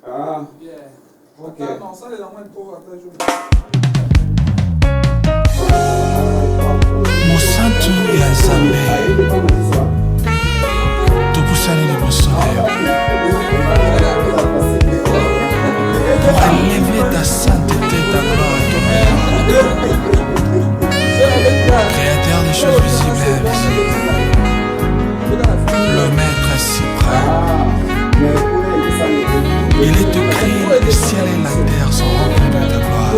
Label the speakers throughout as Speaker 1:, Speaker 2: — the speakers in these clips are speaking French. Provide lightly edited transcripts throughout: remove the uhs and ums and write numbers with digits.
Speaker 1: Ah, ok.
Speaker 2: Mosantu ya Nzambe topusani liboso na yo pour élever ta sainteté, ta gloire et ton nom, créateur des choses visibles et invisibles, le maître suprême. Il est écrit, le ciel et la terre sont remplis de ta gloire.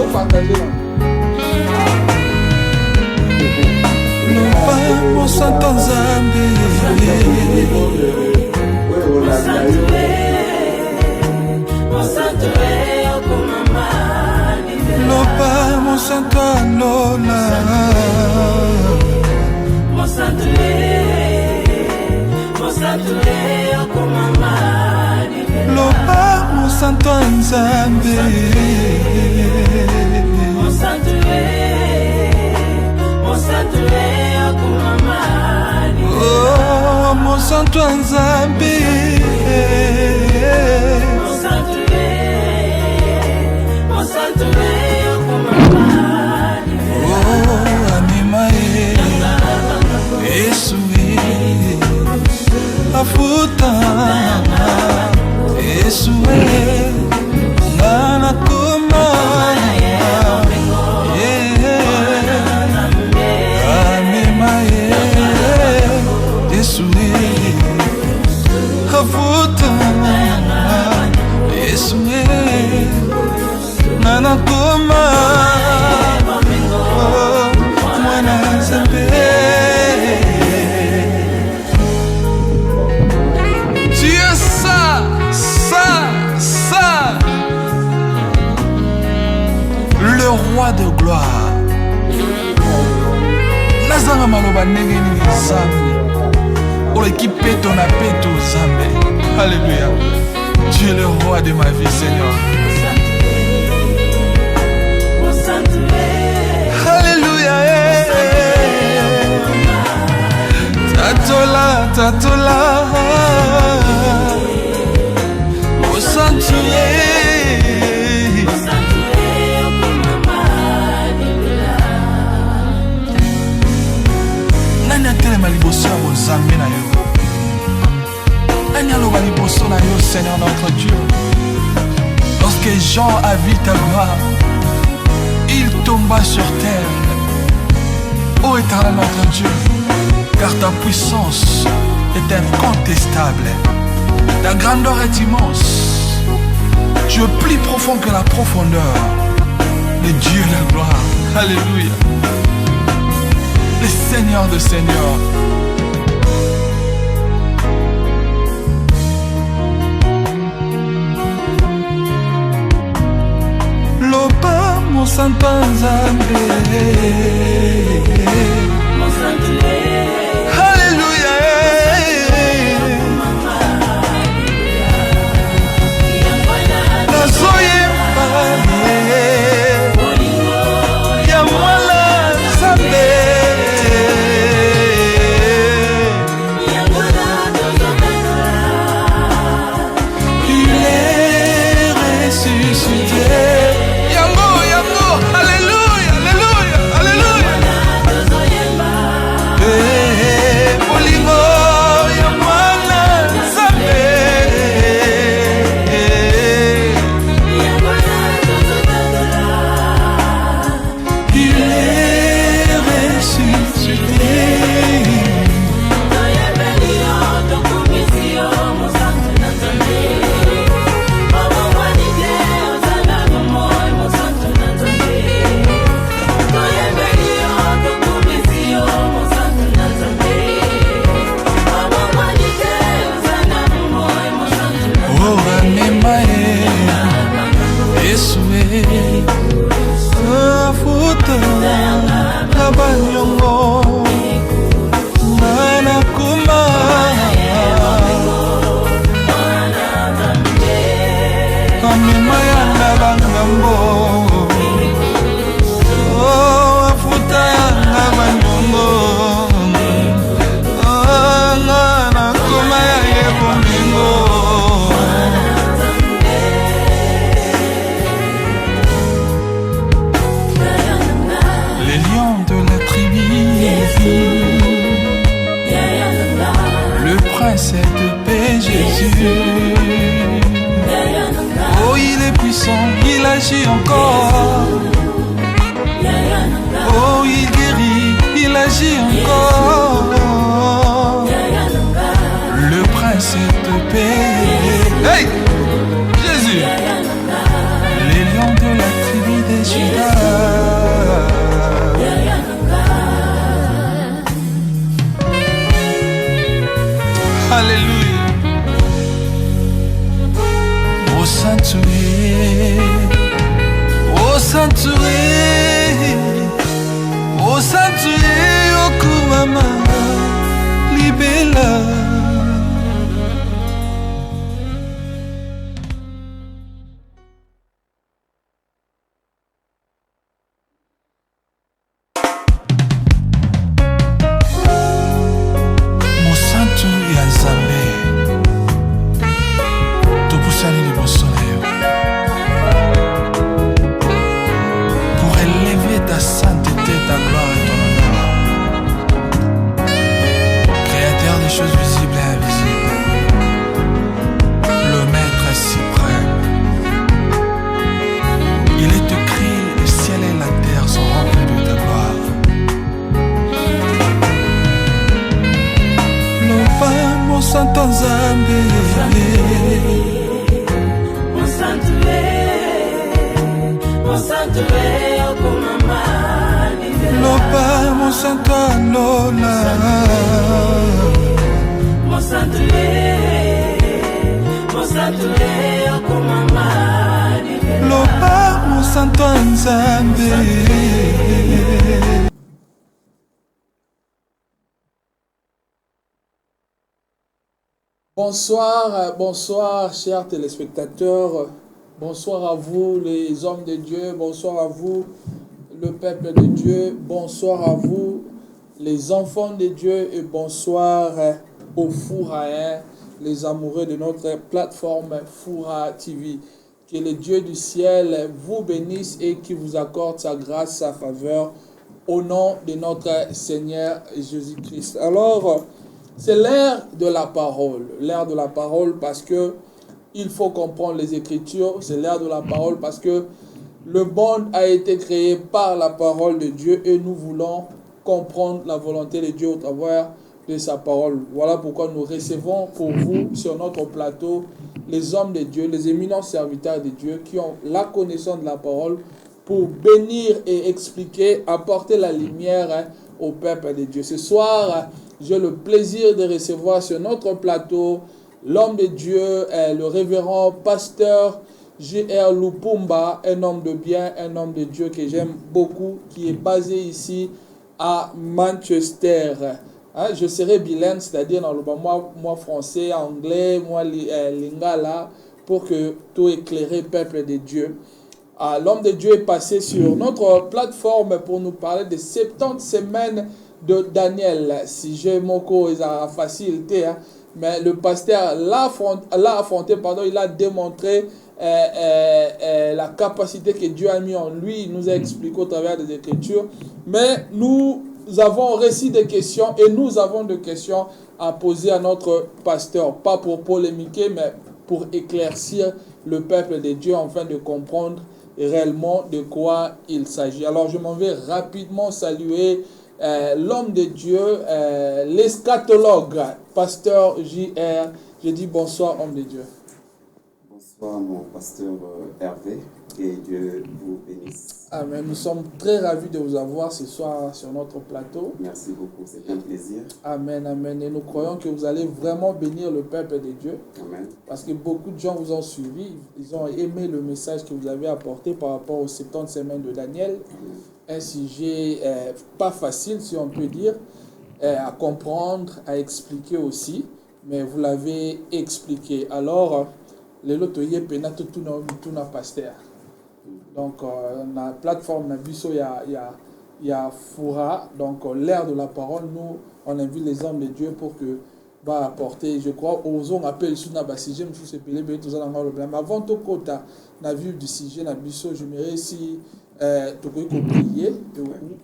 Speaker 2: Mon santo Nzambe, Lopa, mon santo Lola, mon santo Lopa, mon santo Nzambe, mon santo oh, mon santo Nzambe, oh, anima Yesu afuta Yesu nana kuma anima Yesu afuta Yesu nana kuma mwana Nzambe. Le roi de gloire. Nazanga maloba ndenge nini Nzambe pour l'équipe peto na peto Nzambe. Alléluia. Tu es le roi de ma vie, Seigneur. Alléluia. Tatola, tatola. Au sanctuaire. Seigneur notre Dieu, lorsque Jean a vu ta gloire, il tomba sur terre. Ô éternel notre Dieu, car ta puissance est incontestable, ta grandeur est immense, tu es plus profond que la profondeur, le Dieu de la gloire. Alléluia, le Seigneur de Seigneurs. Lopa, mon santo Nzambe, alléluia. Nazoyemba ya mwana Nzambe, il est ressuscité. agit encore. Oh, il guérit, il agit encore. Le prince de paix. Hey! Jésus! Les lions de la tribu des Judas. Alléluia. Au sanctuaire, au sanctuaire, au sanctuaire, au Kumama, libella. Pour élever ta sainteté, ta gloire et ton honneur, créateur des choses visibles et invisibles, le maître suprême. Il est écrit, le ciel et la terre sont remplis de ta gloire. Loba mon santo Nzambe, Loba mon santo Lola, Loba mon santo Nzambe.
Speaker 1: Bonsoir, bonsoir chers téléspectateurs, bonsoir à vous les hommes de Dieu, bonsoir à vous le peuple de Dieu, bonsoir à vous les enfants de Dieu et bonsoir aux Fouraïens, les amoureux de notre plateforme Foura TV. Que le Dieu du ciel vous bénisse et qui vous accorde sa grâce, sa faveur au nom de notre Seigneur Jésus-Christ. Alors, c'est l'ère de la parole parce que il faut comprendre les Écritures, c'est l'ère de la parole parce que le monde a été créé par la parole de Dieu et nous voulons comprendre la volonté de Dieu au travers de sa parole. Voilà pourquoi nous recevons pour vous sur notre plateau les hommes de Dieu, les éminents serviteurs de Dieu qui ont la connaissance de la parole pour bénir et expliquer, apporter la lumière au peuple de Dieu. Ce soir, j'ai le plaisir de recevoir sur notre plateau l'homme de Dieu, le révérend pasteur J.R. Lupumba, un homme de bien, un homme de Dieu que j'aime beaucoup, qui est basé ici à Manchester. Je serai bilingue, c'est-à-dire dans le moi français, anglais, moi lingala, pour que tout éclairé peuple de Dieu. L'homme de Dieu est passé sur notre plateforme pour nous parler des 70 semaines de Daniel. Si j'ai mon cours, il a facilité, mais le pasteur l'a affronté, il a démontré la capacité que Dieu a mis en lui. Il nous a expliqué au travers des Écritures. Mais nous avons reçu des questions et nous avons des questions à poser à notre pasteur. Pas pour polémiquer, mais pour éclaircir le peuple de Dieu afin de comprendre réellement de quoi il s'agit. Alors je m'en vais rapidement saluer l'homme de Dieu, l'eschatologue, pasteur J.R. Je dis bonsoir, homme de Dieu.
Speaker 3: Bonsoir, mon pasteur Hervé, et Dieu vous bénisse.
Speaker 1: Amen. Nous sommes très ravis de vous avoir ce soir sur notre plateau.
Speaker 3: Merci beaucoup, c'est un plaisir.
Speaker 1: Amen, amen. Et nous croyons que vous allez vraiment bénir le peuple de Dieu.
Speaker 3: Amen. Parce
Speaker 1: que beaucoup de gens vous ont suivi, ils ont aimé le message que vous avez apporté par rapport aux 70 semaines de Daniel. Amen. Un sujet pas facile, si on peut dire, à comprendre, à expliquer aussi, mais vous l'avez expliqué. Alors, les loto yé penato tout na pasteur. Donc, la plateforme Nabiso, il y a Foura, donc l'ère de la parole, nous, on invite les hommes de Dieu pour que va apporter, je crois, aux hommes appellent sous na sujet, je suis appelé, tout ça dans le problème. Avant tout, quand na vu du sujet Nabiso, je me réussis tu peux prier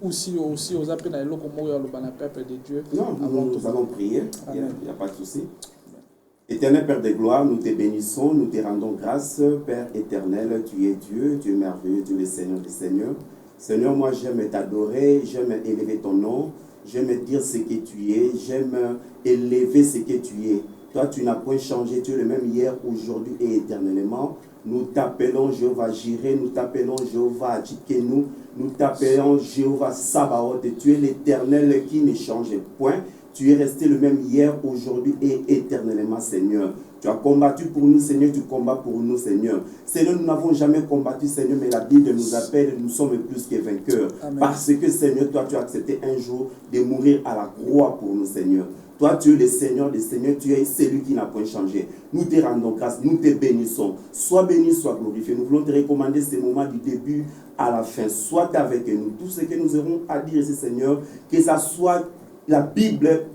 Speaker 1: ou si aussi aux appels dans le peuple de Dieu.
Speaker 3: Non, nous allons prier, il n'y a pas de souci. Éternel Père de gloire, nous te bénissons, nous te rendons grâce. Père éternel, tu es Dieu, Dieu merveilleux, Dieu le Seigneur des Seigneurs. Seigneur, moi j'aime t'adorer, j'aime élever ton nom, j'aime dire ce que tu es, j'aime élever ce que tu es. Toi, tu n'as point changé, tu es le même hier, aujourd'hui et éternellement. Nous t'appelons Jéhovah Jireh, nous t'appelons Jéhovah Adjikenu, nous t'appelons Jéhovah Sabaoth. Tu es l'Éternel qui ne change point. Tu es resté le même hier, aujourd'hui et éternellement, Seigneur. Tu as combattu pour nous, Seigneur, tu combats pour nous, Seigneur. Seigneur, nous n'avons jamais combattu, Seigneur, mais la Bible nous appelle, nous sommes plus que vainqueurs. Amen. Parce que, Seigneur, toi, tu as accepté un jour de mourir à la croix pour nous, Seigneur. Toi, tu es le Seigneur des Seigneurs, tu es celui qui n'a point changé. Nous te rendons grâce, nous te bénissons. Sois béni, sois glorifié. Nous voulons te recommander ces moments du début à la fin. Sois avec nous. Tout ce que nous aurons à dire ici, Seigneur, que ça soit la Bible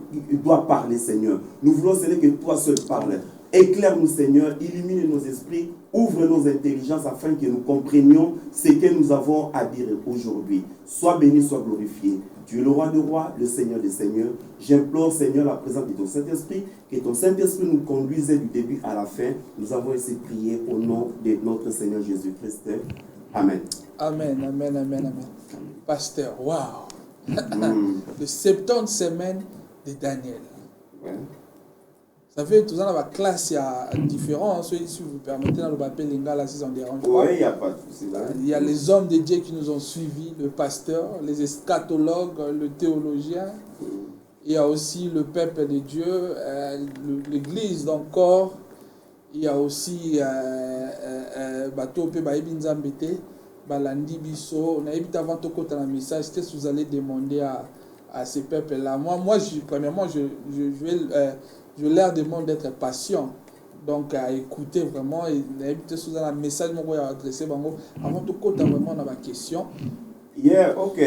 Speaker 3: doit parler, Seigneur. Nous voulons, Seigneur, que toi seul parles. Éclaire-nous, Seigneur, illumine nos esprits, ouvre nos intelligences afin que nous comprenions ce que nous avons à dire aujourd'hui. Sois béni, sois glorifié. Tu es le roi des rois, le Seigneur des seigneurs. J'implore, Seigneur, la présence de ton Saint-Esprit, que ton Saint-Esprit nous conduise du début à la fin. Nous avons ainsi prié au nom de notre Seigneur Jésus-Christ. Amen.
Speaker 1: Amen, amen, amen, amen. Pasteur, waouh. De 70 semaines de Daniel.
Speaker 3: Ouais.
Speaker 1: Ça fait tout ça dans la classe, il y a différents, si vous permettez, dans le papier Lingala, si ça ne dérange pas.
Speaker 3: Oui, il n'y a pas de souci.
Speaker 1: Il y a les hommes de Dieu qui nous ont suivis, le pasteur, les eschatologues, le théologien. Il y a aussi le peuple de Dieu, l'église d'encore. Il y a aussi Bateau Pe Baebi Nzambete, Balandi Biso. On a évité avant tout côté un message. Qu'est-ce que vous allez demander à ces peuples-là? Moi, premièrement, je leur demande d'être patient, donc à écouter vraiment et sous un message à adresser avant tout côté vraiment dans ma question.
Speaker 3: Yeah, ok.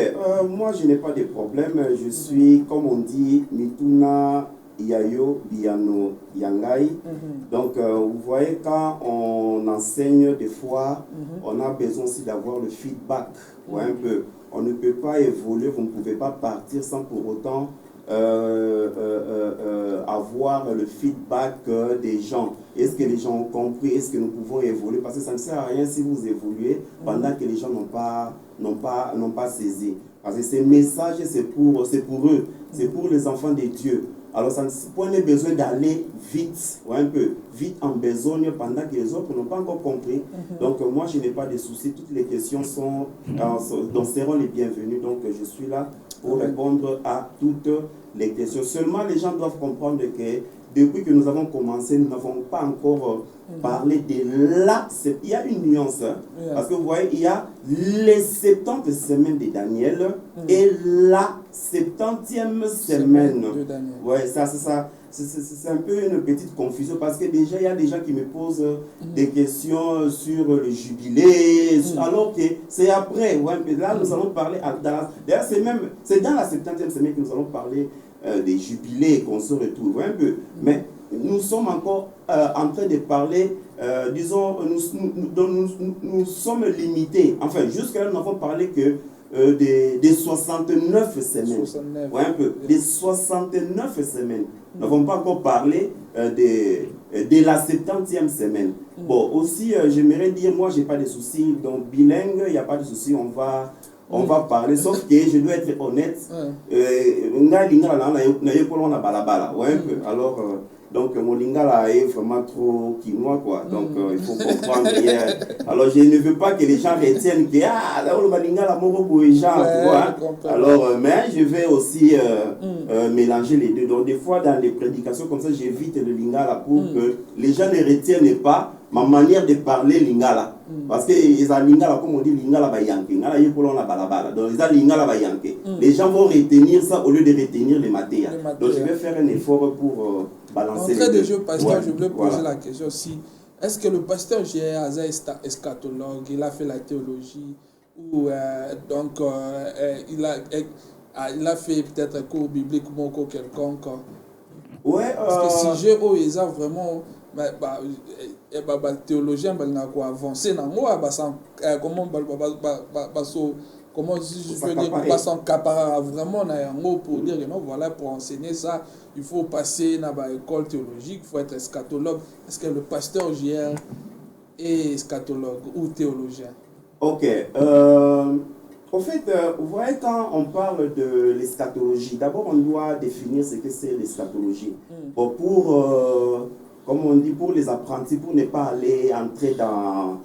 Speaker 3: Moi je n'ai pas de problème. Je suis, comme on dit, Mituna Yayo Biano Yangai. Donc vous voyez, quand on enseigne des fois, on a besoin aussi d'avoir le feedback. Ouais, un peu. On ne peut pas évoluer, vous ne pouvez pas partir sans pour autant avoir le feedback des gens. Est-ce que les gens ont compris? Est-ce que nous pouvons évoluer? Parce que ça ne sert à rien si vous évoluez pendant que les gens n'ont pas saisi. Parce que ces messages, c'est pour eux, c'est pour les enfants de Dieu. Alors, ça ne point besoin d'aller vite, ou un peu vite en besogne pendant que les autres n'ont pas encore compris. Donc, moi, je n'ai pas de soucis. Toutes les questions seront les bienvenues. Donc, je suis là pour répondre à toutes les questions. Seulement, les gens doivent comprendre que depuis que nous avons commencé, nous n'avons pas encore parlé de la... Il y a une nuance, hein, parce que vous voyez, il y a les 70 semaines de Daniel et la 70e semaine
Speaker 1: de Daniel.
Speaker 3: Ouais, ça, c'est ça. C'est un peu une petite confusion parce que déjà, il y a des gens qui me posent des questions sur le jubilé, alors que c'est après. Ouais, mais là, nous allons parler... D'ailleurs, c'est dans la 70e semaine que nous allons parler des jubilés qu'on se retrouve un peu. Mais nous sommes encore en train de parler, disons, nous sommes limités. Enfin, jusqu'à là, nous n'avons parlé que des 69 semaines. 69. Ouais, un peu. Des 69 semaines. Nous n'avons pas encore parlé de la 70e semaine. Bon, aussi, j'aimerais dire, moi, je n'ai pas de soucis. Donc, bilingue, il n'y a pas de soucis. On va parler, sauf que je dois être honnête. Alors, donc mon lingala est vraiment trop quinois, quoi. Donc il faut comprendre. Alors je ne veux pas que les gens retiennent que le lingala tu vois. Alors, mais je vais aussi mélanger les deux. Donc des fois dans les prédications comme ça, j'évite le lingala pour que les gens ne retiennent pas ma manière de parler lingala. Parce que les lingala, comme on dit, lingala ba yanke. Donc les gens vont retenir ça au lieu de retenir les matières. Donc je vais faire un effort pour balancer les deux.
Speaker 1: En train de jeu, pasteur, je voulais poser la question aussi. Est-ce que le pasteur G.A. eschatologue, il a fait la théologie ou il a fait peut-être un cours biblique ou un cours quelconque?
Speaker 3: Ouais.
Speaker 1: Parce que si j'ai vraiment théologien va avancé comment comment si je peux dire, pas s'encaparer vraiment pour dire que non, voilà, pour enseigner ça, il faut passer dans l'école théologique, il faut être eschatologue. Est-ce que le pasteur JR est eschatologue ou théologien?
Speaker 3: Ok. En fait, vous voyez, quand on parle de l'eschatologie, d'abord on doit définir ce que c'est l'eschatologie. Bon, comme on dit, pour les apprentis, pour ne pas aller entrer dans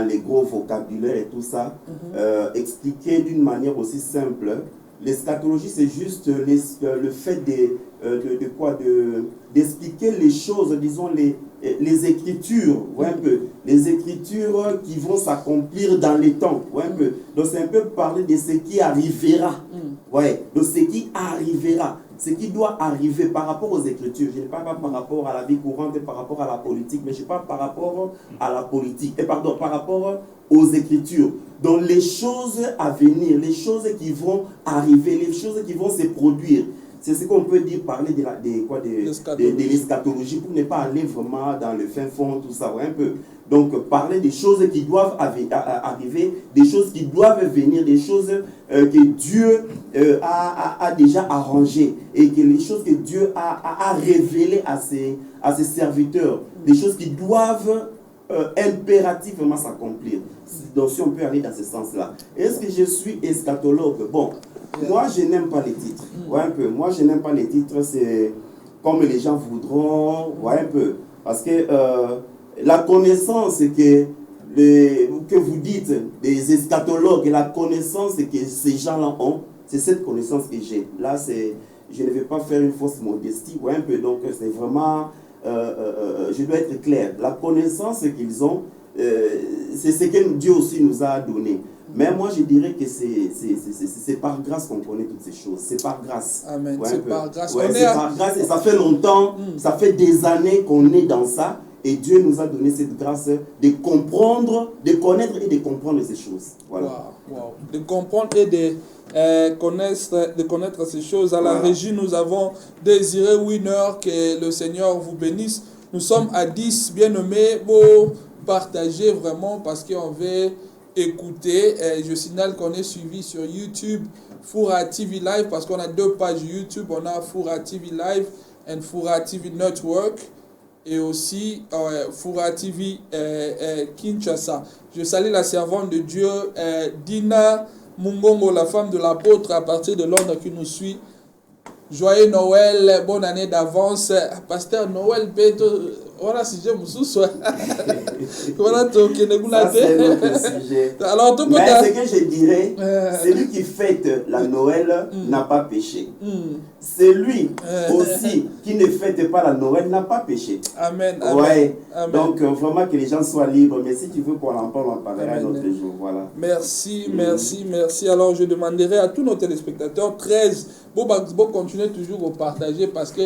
Speaker 3: les gros vocabulaires et tout ça, expliquer d'une manière aussi simple. L'eschatologie, c'est juste le fait d'expliquer les choses, disons les écritures, ouais, un peu, les écritures qui vont s'accomplir dans les temps, ouais, un peu. Donc c'est un peu parler de ce qui arrivera, ouais, de ce qui arrivera, ce qui doit arriver par rapport aux écritures. Je ne parle pas par rapport à la vie courante et par rapport à la politique, mais je parle par rapport à la politique, par rapport aux écritures. Donc les choses à venir, les choses qui vont arriver, les choses qui vont se produire. C'est ce qu'on peut dire, parler de l'eschatologie pour ne pas aller vraiment dans le fin fond, tout ça, ouais, un peu. Donc parler des choses qui doivent arriver, des choses qui doivent venir, des choses que Dieu a déjà arrangées et que les choses que Dieu a révélées à ses serviteurs, des choses qui doivent impérativement s'accomplir. Donc si on peut aller dans ce sens-là. Est-ce que je suis eschatologue? Bon, moi je n'aime pas les titres. Ouais, un peu. Moi je n'aime pas les titres, c'est comme les gens voudront, ouais, un peu. Parce que la connaissance que vous dites des eschatologues, la connaissance que ces gens-là ont, c'est cette connaissance que j'ai. Là, je ne vais pas faire une fausse modestie, ouais, un peu. Donc c'est vraiment, je dois être clair. La connaissance qu'ils ont, c'est ce que Dieu aussi nous a donné. Mais moi, je dirais que c'est par grâce qu'on connaît toutes ces choses. C'est par grâce.
Speaker 1: Amen.
Speaker 3: Ouais,
Speaker 1: c'est par grâce.
Speaker 3: Ouais, c'est par grâce. Et ça fait longtemps, ça fait des années qu'on est dans ça. Et Dieu nous a donné cette grâce de comprendre, de connaître et de comprendre ces choses. Voilà.
Speaker 1: Wow. De comprendre et de connaître ces choses. À la régie, nous avons Désiré Winner, que le Seigneur vous bénisse. Nous sommes à 10, bien-aimés, pour partager vraiment parce qu'on veut écouter. Je signale qu'on est suivi sur YouTube, Foura TV Live, parce qu'on a 2 pages YouTube. On a Foura TV Live et Foura TV Network. Et aussi Foura TV Kinshasa. Je salue la servante de Dieu, Dina Mungongo, la femme de l'apôtre à partir de Londres qui nous suit. Joyeux Noël, bonne année d'avance. Pasteur Noël, voilà si j'ai mon sous-soin. Voilà ton qui n'est
Speaker 3: pas sujet. Alors, mais ce que je dirais, celui qui fête la Noël n'a pas péché. Celui aussi qui ne fête pas la Noël n'a pas péché.
Speaker 1: Amen.
Speaker 3: Ouais.
Speaker 1: Amen.
Speaker 3: Donc vraiment que les gens soient libres. Mais si tu veux qu'on en parle, on en parlera un autre jour. Voilà.
Speaker 1: Merci. Alors je demanderai à tous nos téléspectateurs 13. Bon, continuez toujours à partager parce que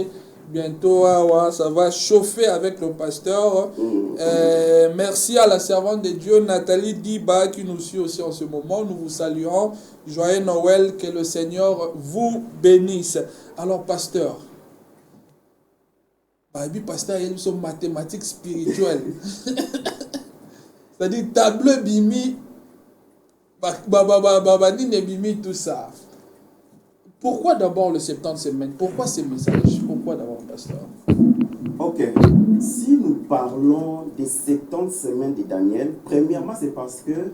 Speaker 1: bientôt ça va chauffer avec le pasteur. Merci à la servante de Dieu Nathalie Diba qui nous suit aussi en ce moment. Nous vous saluons. Joyeux Noël, que le Seigneur vous bénisse. Alors pasteur, pasteur, il y a une mathématique spirituelle. C'est-à-dire tableau bimi, bimi, tout ça. Pourquoi d'abord le 70 semaines? Pourquoi ces messages? Pourquoi d'abord, pasteur?
Speaker 3: Ok. Si nous parlons des 70 semaines de Daniel, premièrement, c'est parce que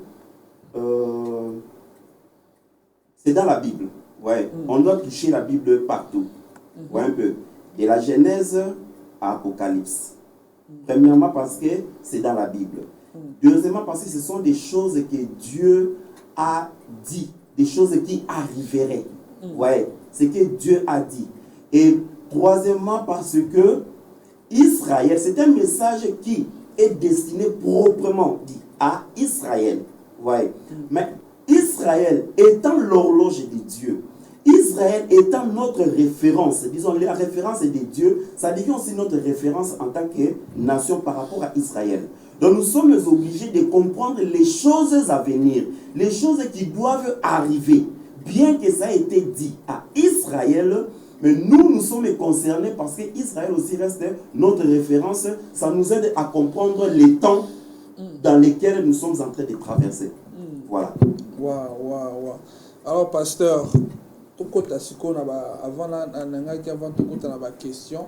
Speaker 3: c'est dans la Bible. Ouais. On doit toucher la Bible partout. Ouais, un peu. De la Genèse à Apocalypse. Premièrement, parce que c'est dans la Bible. Deuxièmement, parce que ce sont des choses que Dieu a dit, des choses qui arriveraient. Ouais, c'est que Dieu a dit. Et troisièmement, parce que Israël, c'est un message qui est destiné proprement dit à Israël. Ouais. Mais Israël étant l'horloge de Dieu, Israël étant notre référence, disons la référence de Dieu, ça devient aussi notre référence en tant que nation par rapport à Israël. Donc nous sommes obligés de comprendre les choses à venir, les choses qui doivent arriver. Bien que ça ait été dit à Israël, mais nous sommes concernés parce que Israël aussi reste notre référence. Ça nous aide à comprendre les temps dans lesquels nous sommes en train de traverser. Voilà.
Speaker 1: Waouh. Alors, pasteur, avant la question,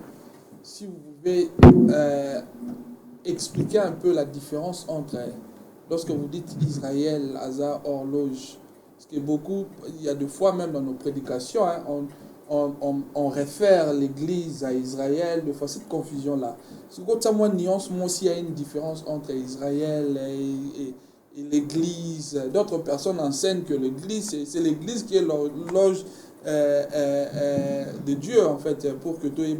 Speaker 1: si vous pouvez expliquer un peu la différence entre, lorsque vous dites Israël, hasard, horloge, parce que beaucoup, il y a des fois même dans nos prédications, hein, on réfère l'Église à Israël, de fois cette confusion-là. C'est comme ça, moi, nuance, moi aussi, il y a une différence entre Israël et l'Église. D'autres personnes enseignent que l'Église, c'est l'Église qui est l'horloge de Dieu, en fait, pour que tu aies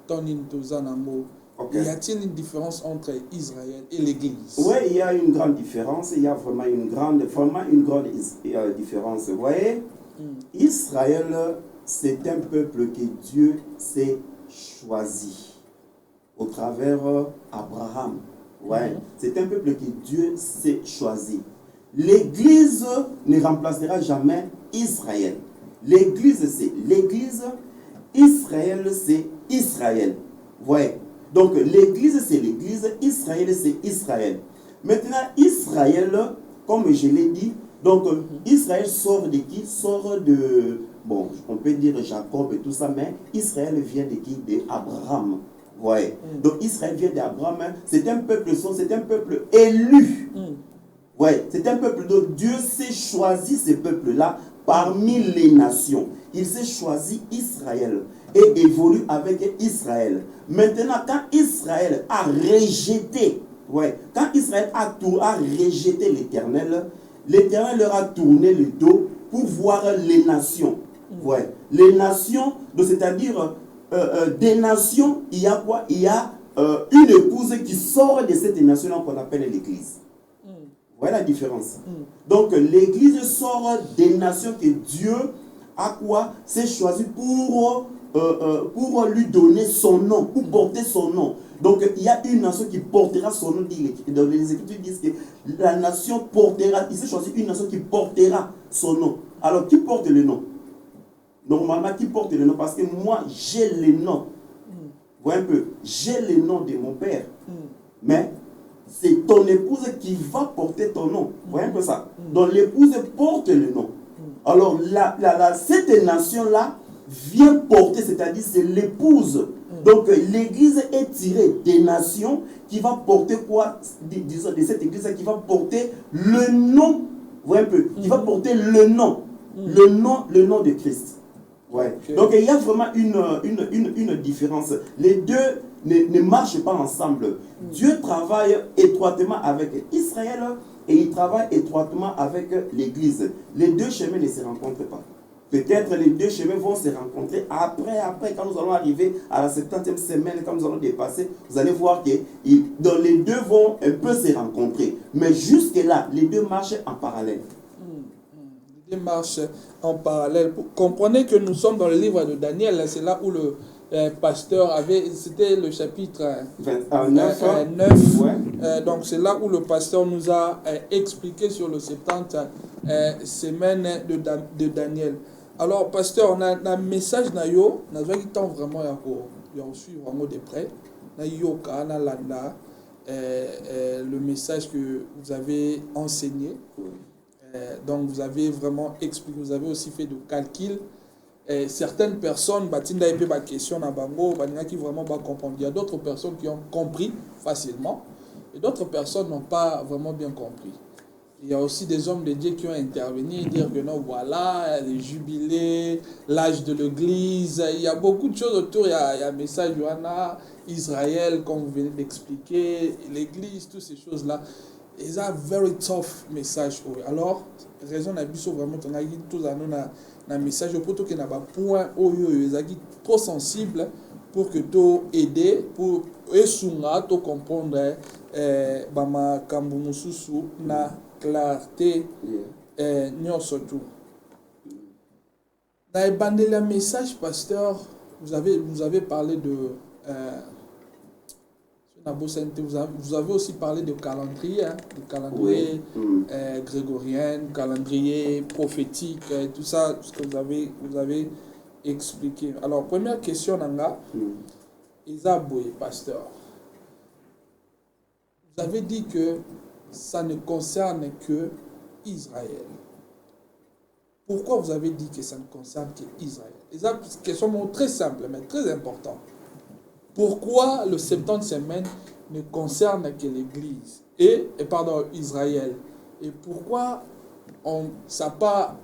Speaker 1: ton amour.
Speaker 3: Okay.
Speaker 1: Y a-t-il une différence entre Israël et l'Église?
Speaker 3: Oui, il y a une grande différence. Il y a vraiment une grande différence. Vous voyez, Israël, c'est un peuple que Dieu s'est choisi au travers Abraham. Ouais. C'est un peuple que Dieu s'est choisi. L'Église ne remplacera jamais Israël. L'Église, c'est l'Église. Israël, c'est Israël. Ouais. Donc l'Église, c'est l'Église. Israël, c'est Israël. Maintenant, Israël, comme je l'ai dit, donc Israël sort de qui? Sort de, bon, on peut dire Jacob et tout ça, mais Israël vient de qui? D'Abraham. Ouais. Donc Israël vient d'Abraham. C'est un peuple élu. Ouais. C'est un peuple dont Dieu s'est choisi, ce peuple-là, parmi les nations. Il s'est choisi Israël et évolue avec Israël. Maintenant, quand Israël a rejeté, quand Israël a rejeté l'Éternel, l'Éternel leur a tourné le dos pour voir les nations. Ouais. Les nations, c'est-à-dire des nations, il y a quoi? Il y a une épouse qui sort de cette nation qu'on appelle l'Église. Voilà la différence. Donc l'Église sort des nations que Dieu a quoi? S'est choisi pour lui donner son nom, pour porter son nom. Donc il y a une nation qui portera son nom. Dans les Écritures disent que la nation portera, il s'est choisi une nation qui portera son nom. Alors qui porte le nom? Normalement, qui porte le nom? Parce que moi, j'ai le nom. Vous voyez un peu, j'ai le nom de mon père. Mais c'est ton épouse qui va porter ton nom. Vous voyez un peu ça? Donc l'épouse porte le nom. Alors cette nation-là vient porter, c'est-à-dire c'est l'épouse. Donc l'église est tirée des nations qui va porter quoi? Disons de cette église qui va porter le nom. Vous voyez un peu? Qui va porter le nom. Le nom de Christ. Ouais. Okay. Donc il y a vraiment une différence. Les deux ne marchent pas ensemble. Dieu travaille étroitement avec Israël et il travaille étroitement avec l'Église. Les deux chemins ne se rencontrent pas. Peut-être les deux chemins vont se rencontrer après quand nous allons arriver à la 70e semaine, quand nous allons dépasser, vous allez voir que les deux vont un peu se rencontrer. Mais jusque-là, les deux marchent en parallèle.
Speaker 1: Marche en parallèle. Comprenez que nous sommes dans le livre de Daniel, c'est là où le pasteur avait, c'était le chapitre 9. Donc c'est là où le pasteur nous a expliqué sur le 70 semaine de Daniel. Alors pasteur, on a un message na yo, na zo qui vraiment ya suivre vraiment de près. Na yo kana landa le message que vous avez enseigné. Donc vous avez vraiment expliqué, vous avez aussi fait de calculs. Certaines personnes, il y a d'autres personnes qui ont compris facilement et d'autres personnes n'ont pas vraiment bien compris. Il y a aussi des hommes de Dieu qui ont intervenu et dire que non, voilà, les jubilés, l'âge de l'église, il y a beaucoup de choses autour. Il y a un message Johanna, Israël, comme vous venez d'expliquer, l'église, toutes ces choses-là. It's a very tough message. Alors, raison n'a pas vraiment tous un message pour tout qui n'a pas point trop sensible pour que tu aider pour esunga to comprendre bama kambumususu na clarté nyonso tout. Dans le message pasteur, vous avez parlé de vous avez aussi parlé de calendrier, grégorien, calendrier prophétique, tout ça, ce que vous avez expliqué. Alors, première question, Nanga, Isaboye, pasteur. Vous avez dit que ça ne concerne que Israël. Pourquoi vous avez dit que ça ne concerne qu'Israël? C'est une question très simple, mais très importante. Pourquoi le 70 semaines ne concerne que l'Église pardon, Israël? Et pourquoi on n'est pas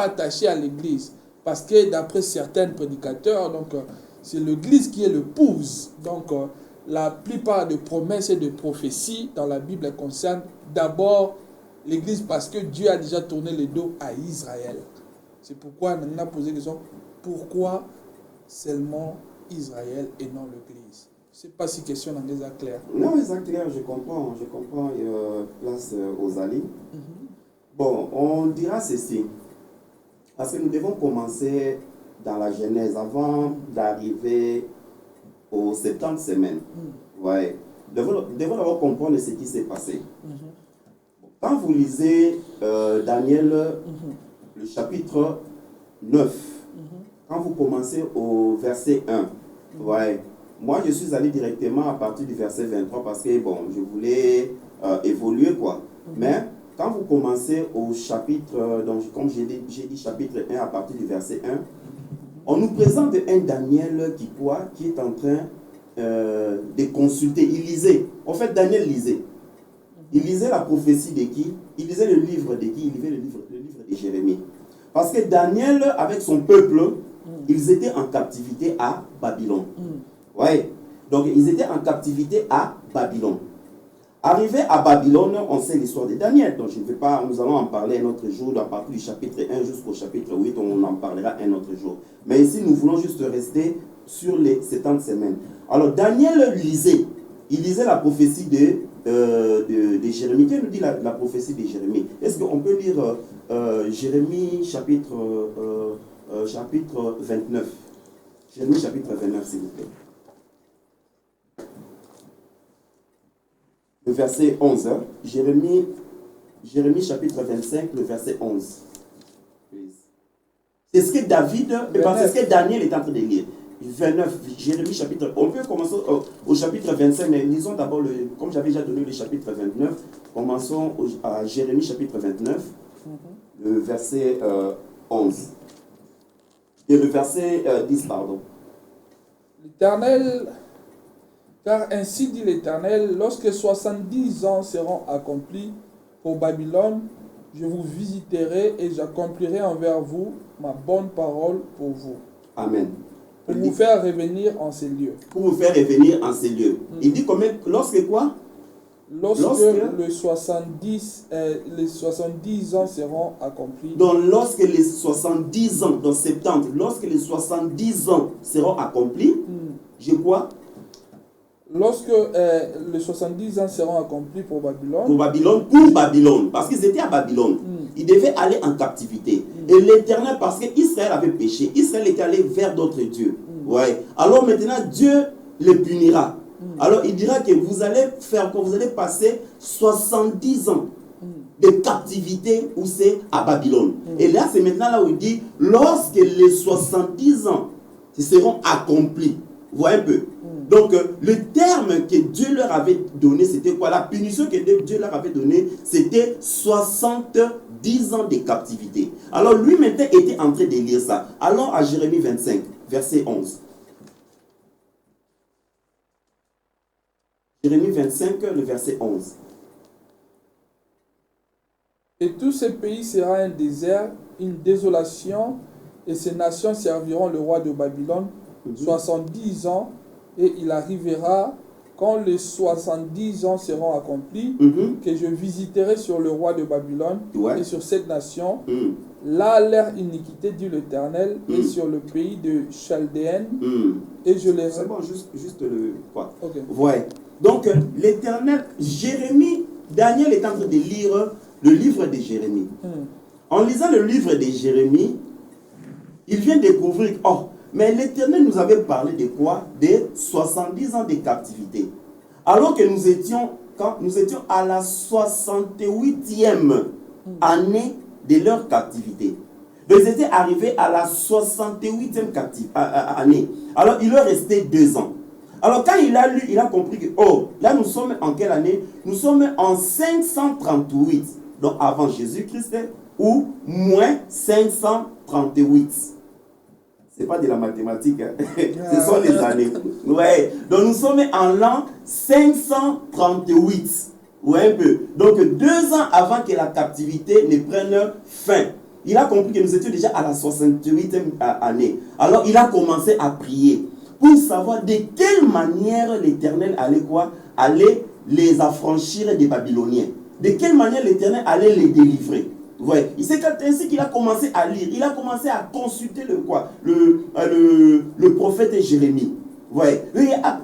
Speaker 1: attaché à l'Église? Parce que d'après certains prédicateurs, donc c'est l'Église qui est l'épouse. Donc la plupart des promesses et de prophéties dans la Bible concernent d'abord l'Église, parce que Dieu a déjà tourné le dos à Israël. C'est pourquoi on a posé la question, pourquoi seulement Israël et non l'Église? Je ne sais pas si question est déjà claire.
Speaker 3: Non, c'est clair, je comprends. Place aux alliés. Bon, on dira ceci. Parce que nous devons commencer dans la Genèse avant d'arriver aux 70 semaines. Ouais. Nous devons d'abord comprendre ce qui s'est passé. Quand vous lisez Daniel, le chapitre 9, quand vous commencez au verset 1, ouais, moi je suis allé directement à partir du verset 23 parce que bon, je voulais évoluer quoi. Mais quand vous commencez au chapitre, donc comme j'ai dit chapitre 1 à partir du verset 1, on nous présente un Daniel qui est en train de consulter. Il lisait. En fait, Daniel lisait. Il lisait la prophétie de qui? Il lisait le livre de qui? Il lisait le livre de Jérémie. Parce que Daniel, avec son peuple, ils étaient en captivité à Babylone. Ouais. Donc, ils étaient en captivité à Babylone. Arrivé à Babylone, on sait l'histoire de Daniel. Donc, je ne vais pas, nous allons en parler un autre jour, à partir du chapitre 1 jusqu'au chapitre 8, on en parlera un autre jour. Mais ici, nous voulons juste rester sur les 70 semaines. Alors, Daniel lisait. Il lisait la prophétie de Jérémie. Qui nous dit la prophétie de Jérémie? Est-ce qu'on peut lire Jérémie chapitre 29? Jérémie chapitre 29, s'il vous plaît. Le verset 11. Hein? Jérémie chapitre 25, le verset 11. C'est ce que c'est ce que Daniel est en train de lire. 29, Jérémie chapitre... On peut commencer au chapitre 25, mais lisons d'abord, comme j'avais déjà donné le chapitre 29, commençons à Jérémie chapitre 29, le verset 11. Et le verset 10, pardon.
Speaker 1: L'Éternel, car ainsi dit l'Éternel, lorsque 70 ans seront accomplis pour Babylone, je vous visiterai et j'accomplirai envers vous ma bonne parole pour vous.
Speaker 3: Amen.
Speaker 1: Pour vous faire revenir en ces lieux.
Speaker 3: Pour vous faire revenir en ces lieux. Il dit combien? Lorsque quoi?
Speaker 1: Lorsque les 70 ans seront accomplis.
Speaker 3: Donc lorsque les 70 ans, dans 70, lorsque les 70 ans seront accomplis, je crois.
Speaker 1: Lorsque les 70 ans seront accomplis pour Babylone.
Speaker 3: Pour Babylone, parce qu'ils étaient à Babylone. Ils devaient aller en captivité. Et l'Éternel, parce qu'Israël avait péché, Israël était allé vers d'autres dieux. Ouais. Alors maintenant, Dieu les punira. Alors il dira que vous allez faire quoi? Vous allez passer 70 ans de captivité où c'est à Babylone. Et là, c'est maintenant là où il dit, lorsque les 70 ans seront accomplis. Vous voyez un peu? Donc, le terme que Dieu leur avait donné, c'était quoi? La punition que Dieu leur avait donnée, c'était 70 ans de captivité. Alors, lui maintenant était en train de lire ça. Allons à Jérémie 25, verset 11. Jérémie 25, le verset 11.
Speaker 1: Et tout ce pays sera un désert, une désolation, et ces nations serviront le roi de Babylone 70 ans, et il arrivera, quand les 70 ans seront accomplis, que je visiterai sur le roi de Babylone et sur cette nation, là leur iniquité, dit l'Éternel, et sur le pays de Chaldéenne, et je les...
Speaker 3: C'est bon, juste le... quoi.
Speaker 1: Okay.
Speaker 3: Ouais. Donc, l'Éternel, Daniel est en train de lire le livre de Jérémie. En lisant le livre de Jérémie, il vient découvrir, mais l'Éternel nous avait parlé de quoi? De 70 ans de captivité. Alors que nous étions à la 68e année de leur captivité. Ils étaient arrivés à la 68e année. Alors, il leur restait 2 ans. Alors, quand il a lu, il a compris que, là, nous sommes en quelle année? Nous sommes en 538. donc avant Jésus-Christ, ou moins 538. C'est pas de la mathématique, hein. Ce sont les années. Ouais. Donc nous sommes en l'an 538. Ouais, un peu. Donc 2 ans avant que la captivité ne prenne fin. Il a compris que nous étions déjà à la 68e année. Alors il a commencé à prier pour savoir de quelle manière l'Éternel allait quoi? Allait les affranchir des Babyloniens. De quelle manière l'Éternel allait les délivrer. Ouais. C'est ainsi qu'il a commencé à lire. Il a commencé à consulter le prophète Jérémie. Ouais.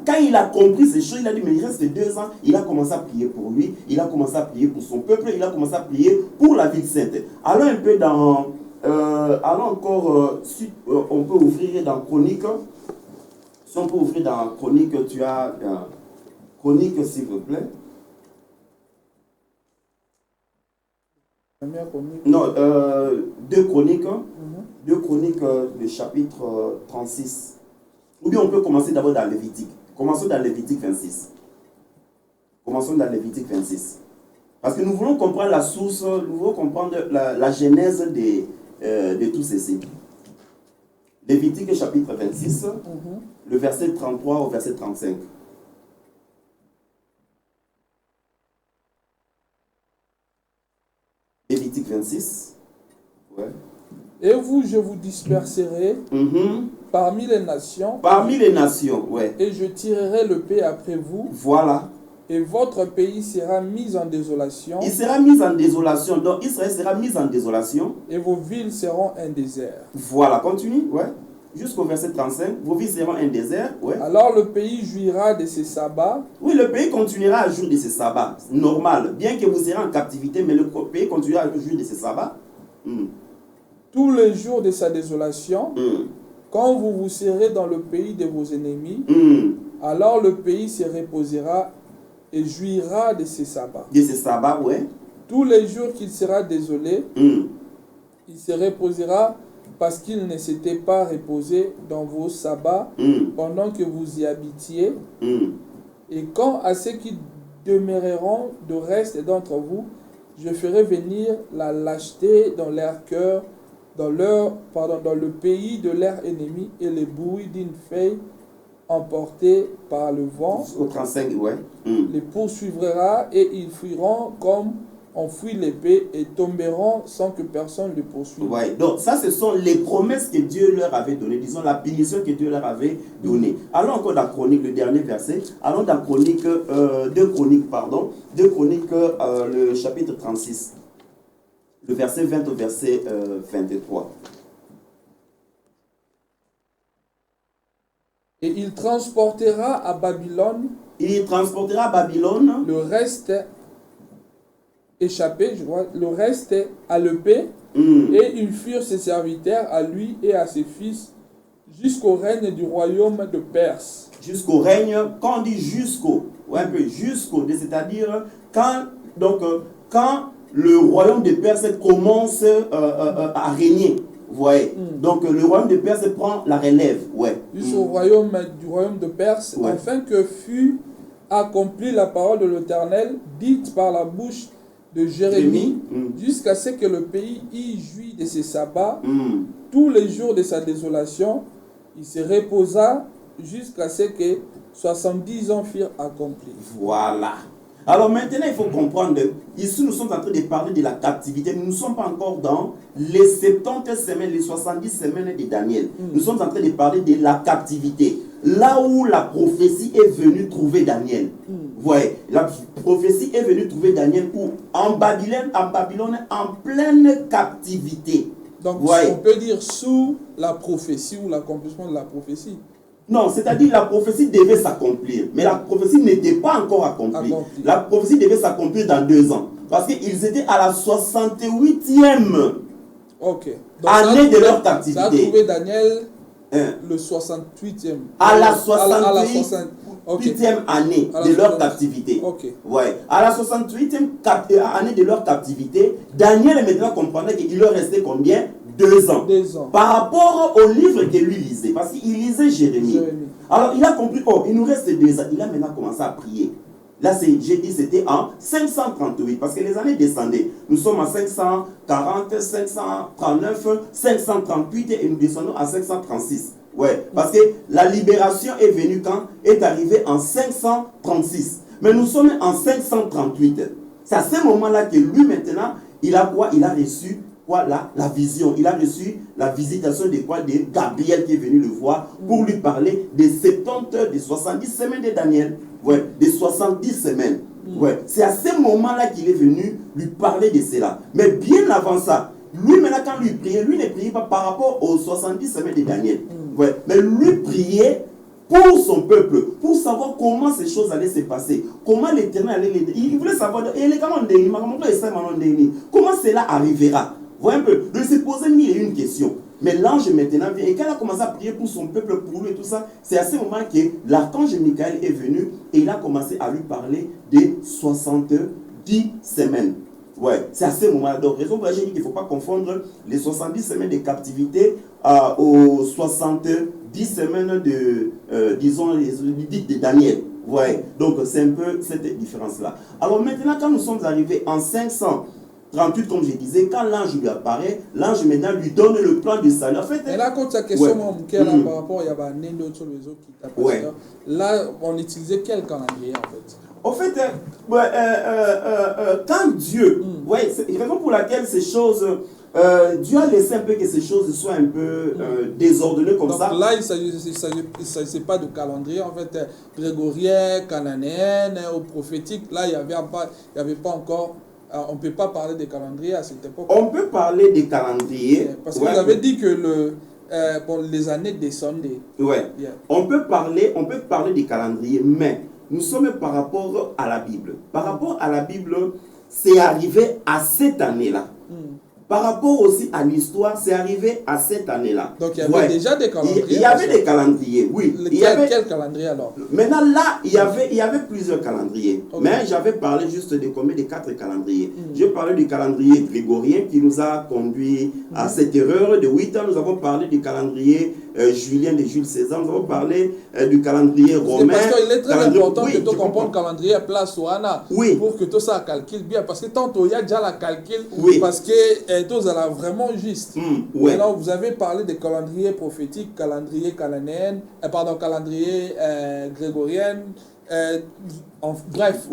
Speaker 3: Quand il a compris ces choses, il a dit, mais il reste 2 ans. Il a commencé à prier pour lui. Il a commencé à prier pour son peuple. Il a commencé à prier pour la ville sainte. Allons un peu dans... allons encore... si on peut ouvrir dans Chronique. Si on peut ouvrir dans Chronique, tu as... Chronique, s'il vous plaît. Non, 2 Chroniques. 2 Chroniques, le chapitre 36. Ou bien on peut commencer d'abord dans Lévitique. Commençons dans Lévitique 26. Commençons dans Lévitique 26. Parce que nous voulons comprendre la source, nous voulons comprendre la genèse de tout ceci. Lévitique chapitre 26, le verset 33 au verset 35. Lévitique 26. Ouais.
Speaker 1: Et vous, je vous disperserai parmi les nations.
Speaker 3: Parmi les nations, ouais.
Speaker 1: Et je tirerai le pays après vous.
Speaker 3: Voilà.
Speaker 1: Et votre pays sera mis en désolation.
Speaker 3: Il sera mis en désolation. Donc Israël sera mis en désolation.
Speaker 1: Et vos villes seront un désert.
Speaker 3: Voilà, continue, ouais. Jusqu'au verset 35. Vos villes seront un désert, ouais.
Speaker 1: Alors le pays jouira de ses sabbats.
Speaker 3: Oui, le pays continuera à jouir de ses sabbats. Normal. Bien que vous serez en captivité, mais le pays continuera à jouir de ses sabbats.
Speaker 1: Tous les jours de sa désolation, quand vous vous serez dans le pays de vos ennemis, alors le pays se reposera et jouira de ses sabbats.
Speaker 3: De ses sabbats, ouais.
Speaker 1: Tous les jours qu'il sera désolé, il se reposera parce qu'il ne s'était pas reposé dans vos sabbats pendant que vous y habitiez. Et quand à ceux qui demeureront de reste d'entre vous, je ferai venir la lâcheté dans leur cœur, dans le pays de leur ennemi, et le bruit d'une feuille emportée par le vent
Speaker 3: au 35, ouais.
Speaker 1: les poursuivra, et ils fuiront comme on fuit l'épée et tomberont sans que personne les poursuive.
Speaker 3: Ouais, donc ça, ce sont les promesses que Dieu leur avait données, disons la bénédiction que Dieu leur avait donnée. Allons encore dans Chronique, le dernier verset. Allons dans Chronique, 2 Chroniques, le chapitre 36. Le verset 20 au verset 23.
Speaker 1: Et il transportera à Babylone.
Speaker 3: Il transportera à Babylone.
Speaker 1: Le reste échappé, je vois, le reste à l'épée. Et ils furent ses serviteurs à lui et à ses fils jusqu'au règne du royaume de Perse.
Speaker 3: Jusqu'au règne, quand on dit jusqu'au, ouais, un peu jusqu'au, c'est-à-dire quand le royaume de Perse commence à régner. Vous voyez. Donc le royaume de Perse prend la relève. Ouais.
Speaker 1: Jusqu'au royaume de Perse,
Speaker 3: ouais.
Speaker 1: Afin que fût accomplie la parole de l'Éternel, dite par la bouche de Jérémie, jusqu'à ce que le pays y jouit de ses sabbats, tous les jours de sa désolation, il se reposa jusqu'à ce que 70 ans furent accomplis.
Speaker 3: Voilà. Alors maintenant, il faut comprendre, ici nous sommes en train de parler de la captivité, nous ne sommes pas encore dans les 70 semaines, les 70 semaines de Daniel. Nous sommes en train de parler de la captivité, là où la prophétie est venue trouver Daniel. Vous voyez, la prophétie est venue trouver Daniel où? En Babylone, en pleine captivité.
Speaker 1: Donc on peut dire sous la prophétie ou l'accomplissement de la prophétie.
Speaker 3: Non, c'est-à-dire la prophétie devait s'accomplir, mais la prophétie n'était pas encore accomplie. La prophétie devait s'accomplir dans 2 ans, parce qu'ils étaient à la 68e année de leur captivité.
Speaker 1: Ça a trouvé Daniel le 68e.
Speaker 3: À la 68e année de leur captivité. Ouais. À la 68e année de leur captivité, Daniel maintenant comprenait qu'il leur restait combien? 2 ans. Par rapport au livre que lui lisait, parce qu'il lisait Jérémie. Alors il a compris, il nous reste 2 ans. Il a maintenant commencé à prier. Là, j'ai dit c'était en 538, parce que les années descendaient. Nous sommes en 540, 539, 538 et nous descendons à 536. Ouais, parce que la libération est venue quand? Est arrivée en 536. Mais nous sommes en 538. C'est à ce moment-là que lui, maintenant, il a quoi? Il a reçu quoi? La vision. Il a reçu la visitation de quoi? De Gabriel qui est venu le voir pour lui parler des 70, des 70 semaines de Daniel. Ouais, des 70 semaines. Ouais, c'est à ce moment-là qu'il est venu lui parler de cela. Mais bien avant ça, lui, maintenant, quand lui priait, lui ne priait pas par rapport aux 70 semaines de Daniel. Ouais, mais lui priait pour son peuple, pour savoir comment ces choses allaient se passer, comment l'Éternel allait l'aider. Il voulait savoir, comment cela arrivera. Voyez un peu, il s'est posé mille et une questions. Mais l'ange maintenant vient, et quand il a commencé à prier pour son peuple, pour lui et tout ça, c'est à ce moment que l'archange Michael est venu et il a commencé à lui parler des 70 semaines. Ouais, c'est à ce moment-là. Donc, raison pour laquelle j'ai dit qu'il ne faut pas confondre les 70 semaines de captivité aux 70 semaines de, disons, de Daniel. Ouais, donc c'est un peu cette différence-là. Alors maintenant, quand nous sommes arrivés en 538, comme je disais, quand l'ange lui apparaît, l'ange maintenant lui donne le plan du salut. En fait,
Speaker 1: et là, quand sa question, par rapport, il y avait un énorme sur les autres qui t'a passé. Là, on utilisait quel calendrier en fait?
Speaker 3: En fait, quand Dieu, c'est la raison pour laquelle ces choses, Dieu a laissé un peu que ces choses soient un peu désordonnées comme
Speaker 1: donc
Speaker 3: ça.
Speaker 1: Donc là, il ne s'agissait pas de calendrier, en fait, grégorien, cananéen ou prophétique. Là, il n'y avait pas encore... on ne peut pas parler des calendriers à cette époque.
Speaker 3: On peut parler des calendriers.
Speaker 1: Parce que vous avez dit que les années descendaient.
Speaker 3: Ouais. Yeah. On peut parler des calendriers, mais nous sommes par rapport à la Bible. Par rapport à la Bible, c'est arrivé à cette année-là. Par rapport aussi à l'histoire, c'est arrivé à cette année-là.
Speaker 1: Donc il y avait déjà des calendriers.
Speaker 3: Il y avait des calendriers, oui.
Speaker 1: Quel calendrier alors?
Speaker 3: Maintenant là, il y avait plusieurs calendriers. Okay. Mais j'avais parlé juste de combien de 4 calendriers. Je parlais du calendrier grégorien qui nous a conduit à cette erreur de 8 ans. Nous avons parlé du calendrier julien de Jules César. Nous avons parlé du calendrier romain.
Speaker 1: Parce qu'il est très important que tu comprennes le calendrier à place Ouana pour que tout ça calcule bien. Parce que tantôt il y a déjà la calcul parce que tout est vraiment juste. Alors vous avez parlé des calendriers prophétiques, calendrier cananéen, calendrier grégorien, bref,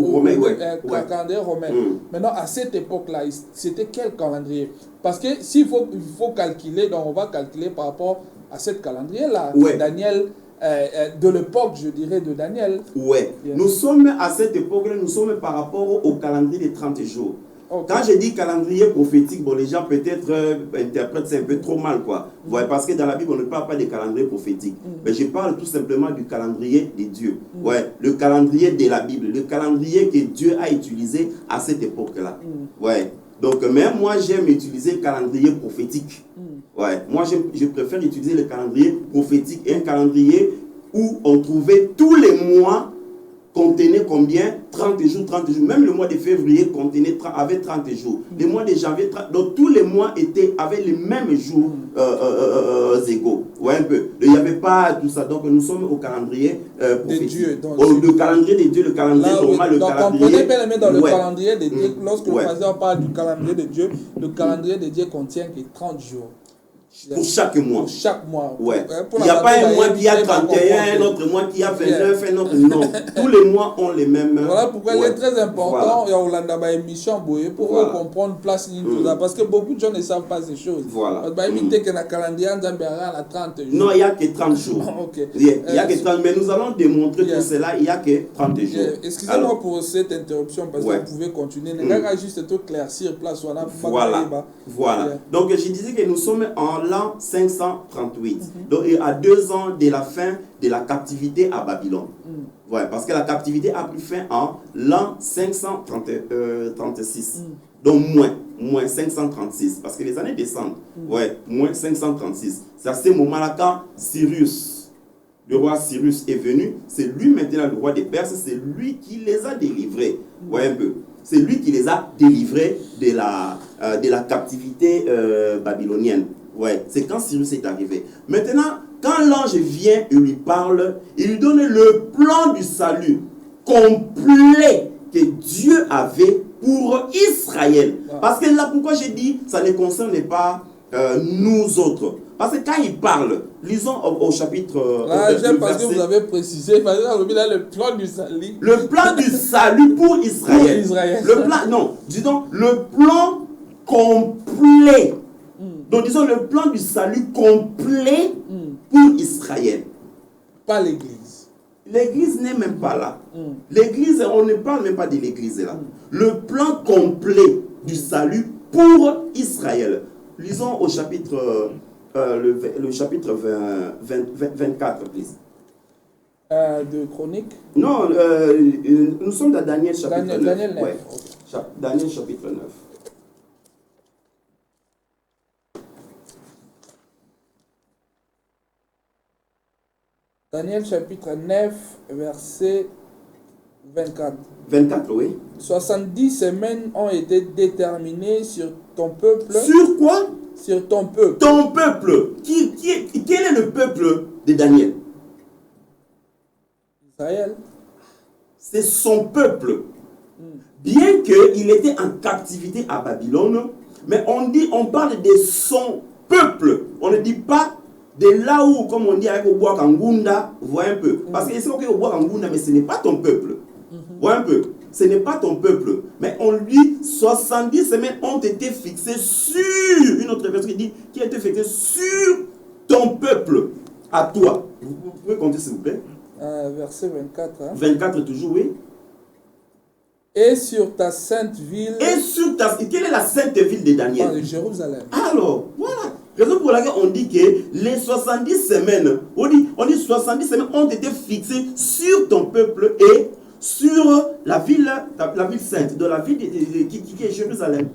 Speaker 1: calendrier romain. Maintenant, à cette époque-là, c'était quel calendrier? Parce que s'il faut calculer, donc on va calculer par rapport à ce calendrier-là, Daniel, de l'époque, je dirais, de Daniel.
Speaker 3: Ouais, nous sommes à cette époque-là, nous sommes par rapport au calendrier des 30 jours. Okay. Quand je dis calendrier prophétique, bon, les gens peut-être interprètent ça un peu trop mal, quoi. Ouais, parce que dans la Bible, on ne parle pas de calendrier prophétique. Mais je parle tout simplement du calendrier de Dieu. Ouais, le calendrier de la Bible, le calendrier que Dieu a utilisé à cette époque-là. Ouais. Donc, même moi, j'aime utiliser le calendrier prophétique. Ouais, moi, je préfère utiliser le calendrier prophétique et un calendrier où on trouvait tous les mois contenait combien? 30 jours, 30 jours. Même le mois de février avait 30 jours. Le mois de janvier, donc tous les mois avaient les mêmes jours égaux. Ouais, un peu. Il n'y avait pas tout ça. Donc nous sommes au calendrier prophétique.
Speaker 1: Dieu,
Speaker 3: le calendrier de Dieu, le calendrier normal, le
Speaker 1: donc
Speaker 3: calendrier...
Speaker 1: on connaît bien dans le calendrier de Dieu. Lorsque on parle du calendrier de Dieu, le calendrier de Dieu contient que 30 jours.
Speaker 3: Pour chaque mois.
Speaker 1: Pour chaque mois.
Speaker 3: Ouais. Il n'y a pas un mois qui a 31, un autre mois qui a 29, un autre. Non. Tous les mois ont les mêmes.
Speaker 1: Voilà pourquoi il est très important. Il y a une émission pour comprendre place. Parce que beaucoup de gens ne savent pas ces choses.
Speaker 3: Voilà.
Speaker 1: Parce que le calendrier a 30 jours.
Speaker 3: Non, il n'y a que 30 jours. Il y a que 30, mais nous allons démontrer tout cela. Il n'y a que 30 jours.
Speaker 1: Excusez-moi pour cette interruption parce que vous pouvez continuer. Ne juste tout claircir place.
Speaker 3: Voilà. Donc je disais que nous sommes en l'an 538. Donc, à 2 ans de la fin de la captivité à Babylone. Ouais, parce que la captivité a pris fin en l'an 536. Donc, moins 536. Parce que les années descendent. Ouais, moins 536. C'est à ce moment-là quand Cyrus, le roi Cyrus est venu. C'est lui maintenant le roi des Perses. C'est lui qui les a délivrés. Ouais, un peu. C'est lui qui les a délivrés de la captivité babylonienne. Ouais, c'est quand Cyrus est arrivé. Maintenant, quand l'ange vient et lui parle, il lui donne le plan du salut. complet que Dieu avait pour Israël. Parce que là, pourquoi j'ai dit, ça ne concerne pas nous autres. Parce que quand il parle, lisons au chapitre...
Speaker 1: j'aime parce que vous avez précisé, parce que là, le plan du salut.
Speaker 3: Le plan du salut pour Israël.
Speaker 1: Pour Israël.
Speaker 3: Le plan, non, disons, le plan complet. Donc, disons, le plan du salut complet pour Israël.
Speaker 1: Pas l'église.
Speaker 3: L'église n'est même pas là. L'église, on ne parle même pas de l'église là. Le plan complet du salut pour Israël. Lisons au chapitre, le chapitre 24, please.
Speaker 1: De Chronique.
Speaker 3: Non, nous sommes dans Daniel chapitre 9.
Speaker 1: Daniel 9.
Speaker 3: Ouais.
Speaker 1: Okay.
Speaker 3: Daniel chapitre 9.
Speaker 1: Daniel chapitre 9, verset 24.
Speaker 3: 24, oui.
Speaker 1: 70 semaines ont été déterminées sur ton peuple.
Speaker 3: Sur quoi?
Speaker 1: Sur ton peuple.
Speaker 3: Ton peuple. Quel est le peuple de Daniel?
Speaker 1: Israël.
Speaker 3: C'est son peuple. Bien qu'il était en captivité à Babylone, mais on parle de son peuple. On ne dit pas de là où, comme on dit avec Oboa Kangunda, voyez un peu. Parce que c'est ok Oboa Kangunda, mais ce n'est pas ton peuple. Voyez un peu. Ce n'est pas ton peuple. Mais on lui, 70 semaines ont été fixées sur, une autre version qui dit, qui a été fixée sur ton peuple, à toi. Vous pouvez compter s'il vous plaît?
Speaker 1: Verset 24. Hein.
Speaker 3: 24 toujours, oui.
Speaker 1: Et sur ta sainte ville.
Speaker 3: Et sur ta... Quelle est la sainte ville de Daniel?
Speaker 1: De Jérusalem.
Speaker 3: Alors, voilà. Raison pour laquelle on dit que les 70 semaines, on dit 70 semaines ont été fixées sur ton peuple et sur la ville sainte, de la ville qui est Jérusalem.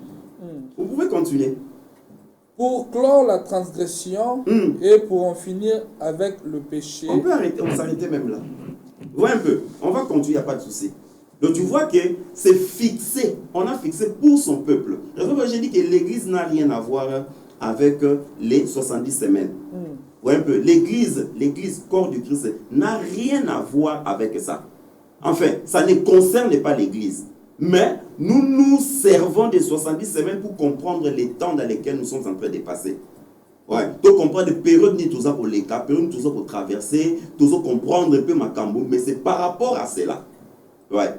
Speaker 3: Vous pouvez continuer.
Speaker 1: Pour clore la transgression et pour en finir avec le péché.
Speaker 3: On peut arrêter, on peut s'arrêter même là. Vois un peu, on va continuer, il n'y a pas de souci. Donc tu vois que c'est fixé, on a fixé pour son peuple. Raison pour laquelle j'ai dit que l'église n'a rien à voir avec les 70 semaines. Vois un peu, l'église, corps du Christ, n'a rien à voir avec ça. Enfin, ça ne concerne pas l'église. Mais nous nous servons des 70 semaines pour comprendre les temps dans lesquels nous sommes en train de passer. Ouais, pour comprendre les périodes ni tout ça pour les cas, périodes tout ça pour traverser, tout ça comprendre un peu ma cambo, mais c'est par rapport à cela. Ouais.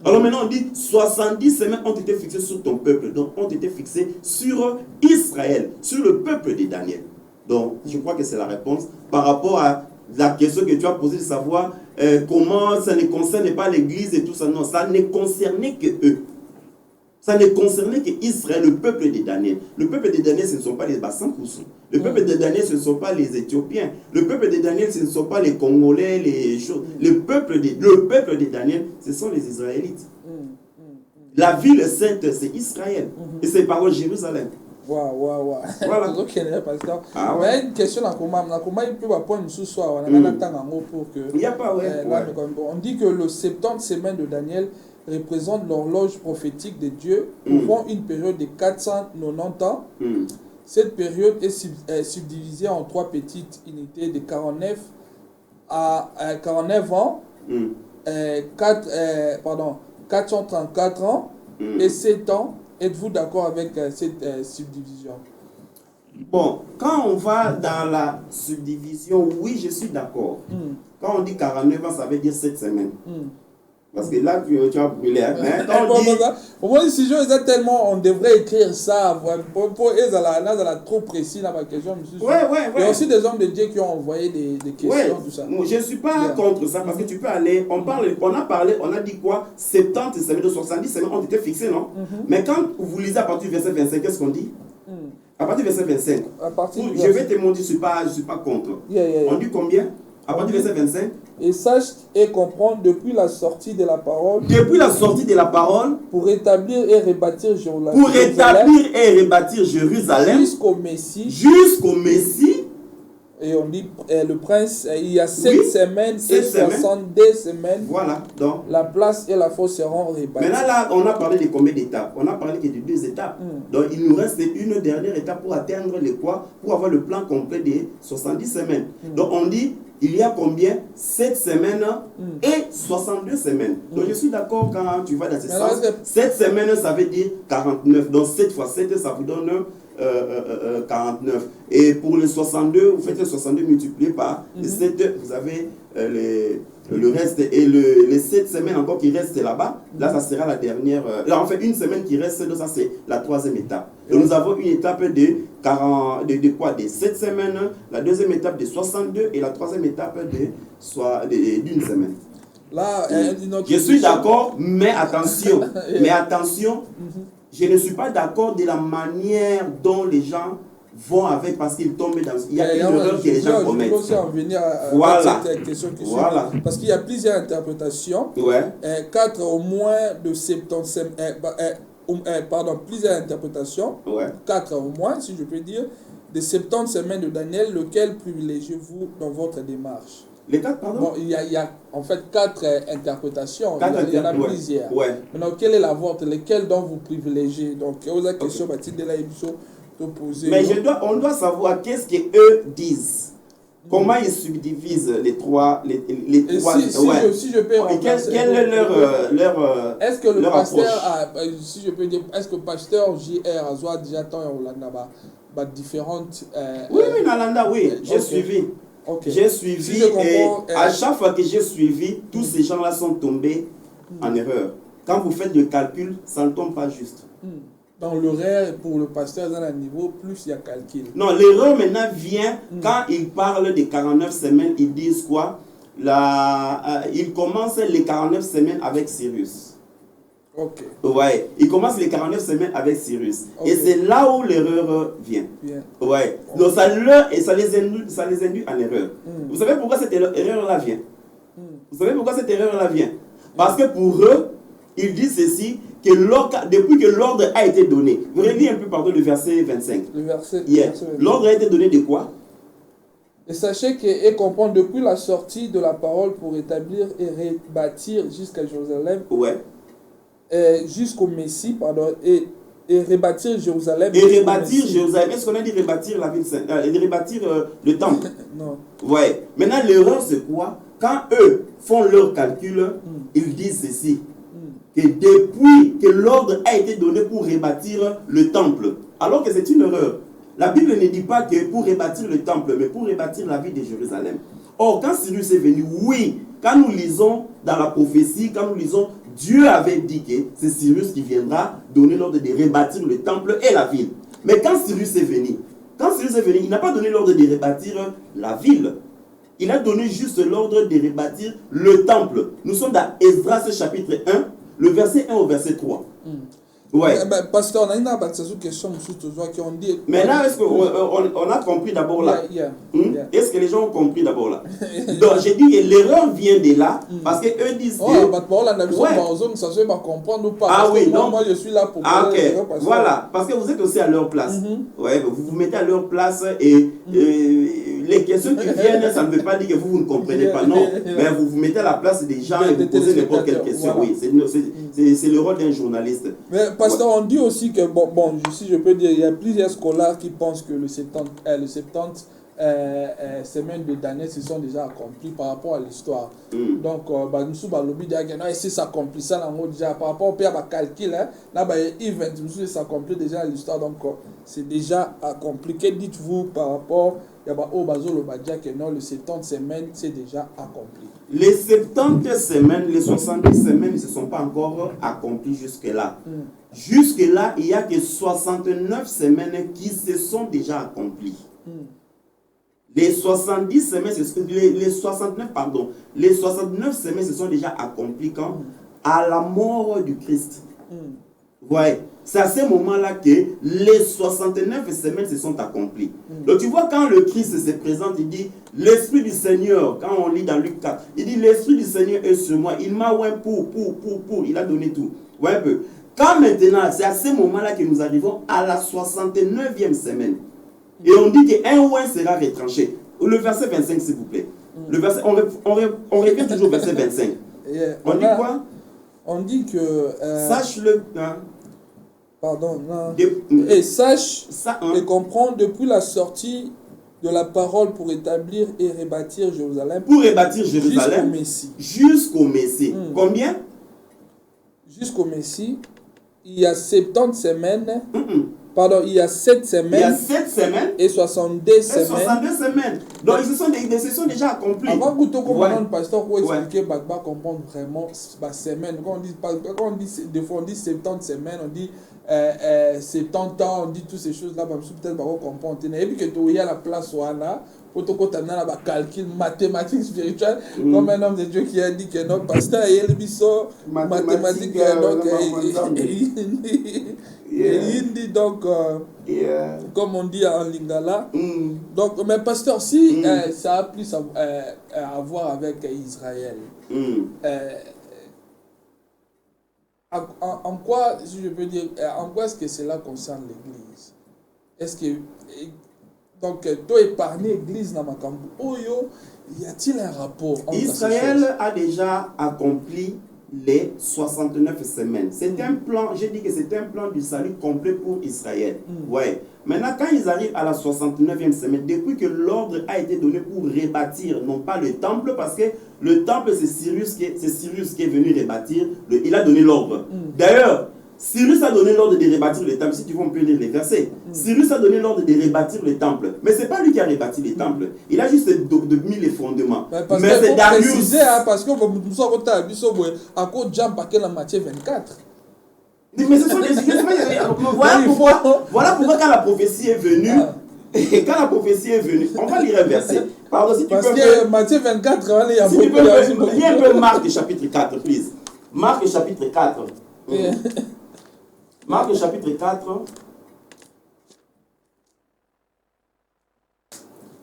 Speaker 3: Alors maintenant on dit 70 semaines ont été fixées sur ton peuple, donc ont été fixées sur Israël, sur le peuple de Daniel. Donc je crois que c'est la réponse par rapport à la question que tu as posée de savoir comment ça ne concerne pas l'église et tout ça. Non, ça ne concernait que eux. Ça ne concernait que Israël, le peuple de Daniel. Le peuple de Daniel, ce ne sont pas les Bassans. Le peuple de Daniel, ce ne sont pas les Éthiopiens. Le peuple de Daniel, ce ne sont pas les Congolais, les choses. Le peuple de Daniel, ce sont les Israélites. La ville sainte, c'est Israël. Et c'est par Jérusalem.
Speaker 1: Waouh.
Speaker 3: Voilà.
Speaker 1: Ah ouais. Mais une question là, comment il peut avoir point sous soi, on a pour que.
Speaker 3: Il n'y a pas, ouais.
Speaker 1: On dit que le 70 semaines de Daniel représente l'horloge prophétique de Dieu couvrant une période de 490 ans. Cette période est subdivisée en 3 petites unités de 49 à 49 ans, 434 ans et 7 ans. Êtes-vous d'accord avec cette subdivision?
Speaker 3: Bon, quand on va dans la subdivision, oui, je suis d'accord. Quand on dit 49 ans, ça veut dire 7 semaines. Parce que là, tu as brûlé. Hein?
Speaker 1: Au moins, si je faisais tellement, on devrait écrire ça. Pour eux, ça la trop précis dans ma question.
Speaker 3: Ouais.
Speaker 1: Il y a aussi des hommes de Dieu qui ont envoyé des questions, tout ça.
Speaker 3: Je ne suis pas contre ça, parce que tu peux aller, on a dit quoi? 70 semaines, 70 semaines ont été fixées, non? Mais quand vous lisez à partir du verset 25, qu'est-ce qu'on dit? À partir du verset 25. Je vais te montrer, je ne suis pas contre. On dit combien? À partir du verset 25.
Speaker 1: Et sache et comprendre depuis la sortie de la parole.
Speaker 3: Depuis la sortie de la parole.
Speaker 1: Pour établir et rebâtir Jérusalem.
Speaker 3: Pour établir et rebâtir Jérusalem.
Speaker 1: Jusqu'au Messie.
Speaker 3: Jusqu'au Messie.
Speaker 1: Et on dit, le prince, il y a 7 semaines et 62 semaines.
Speaker 3: Voilà, donc.
Speaker 1: La place et la fosse seront rebâties.
Speaker 3: Maintenant, là, on a parlé de combien d'étapes? On a parlé que de 2 étapes. Donc, il nous reste une dernière étape pour atteindre les quoi? Pour avoir le plan complet des 70 semaines. Donc, on dit, il y a combien? 7 semaines et 62 semaines. Donc, je suis d'accord quand tu vas dans ce sens. 7 semaines, ça veut dire 49. Donc, 7 fois 7, ça vous donne 49. Et pour les 62, vous faites les 62 multiplié par les 7, vous avez le reste. Et les 7 semaines encore qui restent là-bas, là, ça sera la dernière. Là, en fait, une semaine qui reste, donc ça, c'est la 3e étape. Donc, nous avons une étape de 40, de quoi? Des 7 semaines, la 2e étape de 62 et la 3e étape d'une semaine.
Speaker 1: Là,
Speaker 3: je suis d'accord, mais attention, je ne suis pas d'accord de la manière dont les gens vont avec, parce qu'ils tombent dans... Il y a une erreur que les gens commettent. Je peux aussi
Speaker 1: en venir à cette question. Parce qu'il y a plusieurs interprétations. 4 au moins de 70... plusieurs interprétations. 4 au moins, si je peux dire, de 70 semaines de Daniel, lequel privilégiez-vous dans votre démarche?
Speaker 3: Les 4, pardon?
Speaker 1: Bon, il y a en fait 4 interprétations. Il y en a plusieurs. Maintenant, quelle est la vôtre? Lesquelles dont vous privilégiez? Donc, il y a la question, Mathilde Laïbso, te poser.
Speaker 3: Mais on doit savoir qu'est-ce qu'eux disent. Comment ils subdivisent les trois.
Speaker 1: Si je peux
Speaker 3: quel est leur
Speaker 1: est-ce que le pasteur si je peux dire, est-ce que le pasteur J.R. a déjà tant en Hollande différentes.
Speaker 3: Oui, Nalanda, oui, j'ai suivi. J'ai suivi si et à chaque fois que j'ai suivi, tous ces gens-là sont tombés en erreur. Quand vous faites le calcul, ça ne tombe pas juste.
Speaker 1: Dans l'horaire pour le pasteur dans un niveau, plus il y a calcul.
Speaker 3: Non, l'erreur maintenant vient quand ils parlent des 49 semaines, ils disent quoi? Ils commencent les 49 semaines avec Cyrus. Ouais, ils commencent les 49 semaines avec Cyrus. Et c'est là où l'erreur vient. Ouais. Donc ça les induit en erreur. Vous savez pourquoi cette erreur-là vient? Vous savez pourquoi cette erreur-là vient? Parce que pour eux, ils disent ceci, que depuis que l'ordre a été donné. Vous relisez un peu pardon le verset 25.
Speaker 1: Le verset,
Speaker 3: l'ordre a été donné de quoi?
Speaker 1: Et sachez et comprendre depuis la sortie de la parole pour établir et rebâtir jusqu'à Jérusalem. Jusqu'au Messie, et rebâtir Jérusalem.
Speaker 3: Et rebâtir Jérusalem. Est-ce qu'on a dit rebâtir la ville sainte? Rebâtir le temple?
Speaker 1: Non.
Speaker 3: Ouais. Maintenant, l'erreur, c'est quoi? Quand eux font leur calcul, ils disent ceci. Que depuis que l'ordre a été donné pour rebâtir le temple, alors que c'est une erreur. La Bible ne dit pas que pour rebâtir le temple, mais pour rebâtir la ville de Jérusalem. Or, quand Cyrus est venu, oui, quand nous lisons dans la prophétie, quand nous lisons, Dieu avait dit que c'est Cyrus qui viendra donner l'ordre de rebâtir le temple et la ville. Mais quand Cyrus est venu, il n'a pas donné l'ordre de rebâtir la ville. Il a donné juste l'ordre de rebâtir le temple. Nous sommes dans Esdras chapitre 1, le verset 1 au verset 3. Ouais.
Speaker 1: Pasteur, on a une question qui ont dit.
Speaker 3: Mais là, est-ce qu'on a compris d'abord là? Est-ce que les gens ont compris d'abord là? Donc, j'ai dit que l'erreur vient de là, parce qu'eux disent que.
Speaker 1: Ah oui, non. Moi, je suis là pour.
Speaker 3: Voilà, parce que vous êtes aussi à leur place. Ouais, vous vous mettez à leur place et les questions qui viennent, ça ne veut pas dire que vous ne comprenez pas, non. Mais vous vous mettez à la place des gens et vous posez n'importe quelle question. Oui, c'est le rôle d'un journaliste.
Speaker 1: Mais pasteur, on dit aussi que, si je peux dire, il y a plusieurs scolaires qui pensent que le 70 semaines de Daniel se sont déjà accomplies par rapport à l'histoire. Donc, nous sommes lobby de si ça accomplit ça, déjà par rapport au père calcul, là, il s'accomplit déjà l'histoire. Donc, c'est déjà accompli. Que dites-vous par rapport au que non, le 70 semaines, c'est déjà accompli?
Speaker 3: Les 70 semaines, les 70 semaines ne se sont pas encore accomplies jusque-là. Jusque-là, il n'y a que 69 semaines qui se sont déjà accomplies. Les 70 semaines, les 69 semaines se sont déjà accomplies quand? À la mort du Christ. Ouais. C'est à ce moment-là que les 69 semaines se sont accomplies. Donc tu vois, quand le Christ se présente, il dit, l'Esprit du Seigneur, quand on lit dans Luc 4, il dit, l'Esprit du Seigneur est sur moi. Il m'a oué pour, il a donné tout. Ouais, un peu. Quand maintenant, c'est à ce moment-là que nous arrivons à la 69e semaine. Et on dit qu'un ouin sera retranché. Le verset 25, s'il vous plaît. Le verset, on revient toujours au verset 25. On dit quoi?
Speaker 1: On dit que...
Speaker 3: sache-le. Hein?
Speaker 1: Pardon, non. Et sache et comprends depuis la sortie de la parole pour établir et rebâtir Jérusalem.
Speaker 3: Pour rebâtir Jérusalem.
Speaker 1: Jusqu'au Messie.
Speaker 3: Jusqu'au Messie. Combien?
Speaker 1: Jusqu'au Messie. Il y a 70 semaines. Pardon, il y a 7 semaines. Il y
Speaker 3: a 7 semaines.
Speaker 1: Et 62 semaines.
Speaker 3: 62 semaines. Donc, ils se sont déjà accomplis.
Speaker 1: Avant que tu comprennes, le pasteur, pour expliquer, comprendre vraiment la semaine. Quand on dit, des fois, on dit 70 semaines, on dit 70 ans, on dit toutes ces choses-là, peut-être pas comprendre. Et puis que tu as la place où on a, pour te contaminer dans le calcul mathématique spirituel, comme un homme de Dieu qui a dit que notre pasteur est le biseau mathématique. Donc, comme on dit en lingala. Donc, mais pasteur, si ça a plus à voir avec Israël, en quoi, si je peux dire, en quoi est-ce que cela concerne l'Église? Est-ce que, donc, toi épargné l'Église dans ma campo, y a-t-il un rapport entre
Speaker 3: Israël a déjà accompli les 69 semaines. C'est un plan, j'ai dit que c'est un plan du salut complet pour Israël. Ouais. Maintenant, quand ils arrivent à la 69e semaine, depuis que l'ordre a été donné pour rebâtir, non pas le temple, parce que le temple, c'est Cyrus qui est venu rebâtir, il a donné l'ordre. D'ailleurs, Cyrus a donné l'ordre de rebâtir le temple. Si tu veux, on peut lire les versets. Cyrus a donné l'ordre de rebâtir le temple. Mais ce n'est pas lui qui a rebâti le temple. Il a juste mis les fondements.
Speaker 1: Mais c'est Darius. Parce que nous avons à cause de Jean Paquet en Matthieu 24.
Speaker 3: Mais ce sont des voilà pourquoi quand la prophétie est venue, quand la prophétie est venue, on va lire un verset. Pardon, si tu
Speaker 1: parce que Matthieu 24, il y a beaucoup de...
Speaker 3: Lis un peu Marc chapitre 4, please. Marc chapitre 4. Marc chapitre 4,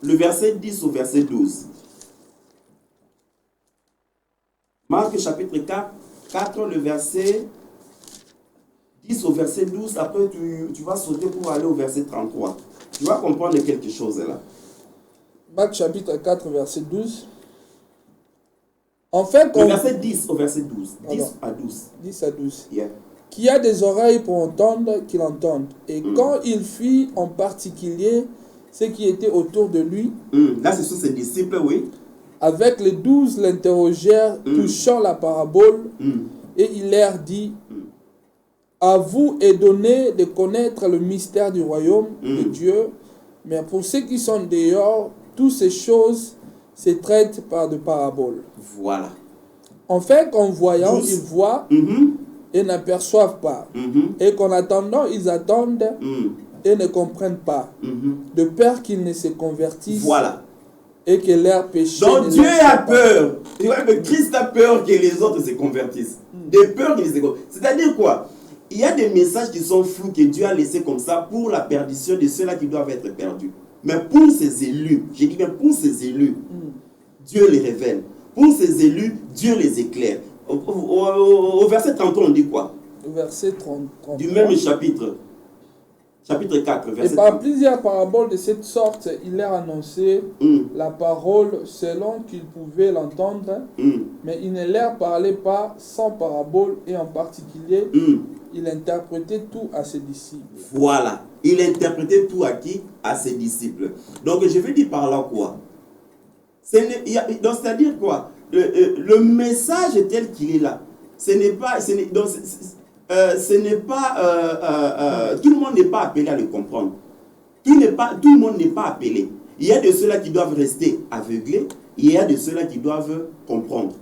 Speaker 3: le verset 10 au verset 12. Marc chapitre 4, le verset 10 au verset 12. Après, tu vas sauter pour aller au verset 33. Tu vas comprendre quelque chose là.
Speaker 1: Marc chapitre 4, verset 12. En fait,
Speaker 3: le verset 10 au verset 12. 10 à 12.
Speaker 1: 10 à 12.
Speaker 3: Yeah.
Speaker 1: Qui a des oreilles pour entendre, qu'il entende. Et quand il fit en particulier ceux qui étaient autour de lui,
Speaker 3: là ce sont ses disciples, oui.
Speaker 1: Avec les 12 l'interrogèrent, touchant la parabole, et il leur dit, à vous est donné de connaître le mystère du royaume de Dieu, mais pour ceux qui sont dehors, toutes ces choses se traitent par de paraboles.
Speaker 3: Voilà.
Speaker 1: En fait, en voyant, ils voient et n'aperçoivent pas. Et qu'en attendant, ils attendent et ne comprennent pas. De peur qu'ils ne se convertissent.
Speaker 3: Voilà.
Speaker 1: Et que leur péché.
Speaker 3: Donc Dieu a peur. Christ a peur que les autres se convertissent. De peur qu'ils se convertissent. C'est-à-dire quoi? Il y a des messages qui sont flous que Dieu a laissés comme ça pour la perdition de ceux-là qui doivent être perdus. Mais pour ses élus, je dis bien pour ses élus, Dieu les révèle. Pour ses élus, Dieu les éclaire. Au verset 33, on dit quoi?
Speaker 1: Verset 33.
Speaker 3: Du même chapitre. Chapitre 4, verset 33.
Speaker 1: Et par plusieurs paraboles de cette sorte, il leur annonçait la parole selon qu'ils pouvaient l'entendre, mais il ne leur parlait pas sans parabole, et en particulier, il interprétait tout à ses disciples.
Speaker 3: Voilà. Il interprétait tout à qui? À ses disciples. Donc je veux dire par là quoi? C'est-à-dire quoi? Le message tel qu'il est là, tout le monde n'est pas appelé à le comprendre. Tout le monde n'est pas appelé. Il y a de ceux-là qui doivent rester aveuglés, il y a de ceux-là qui doivent comprendre.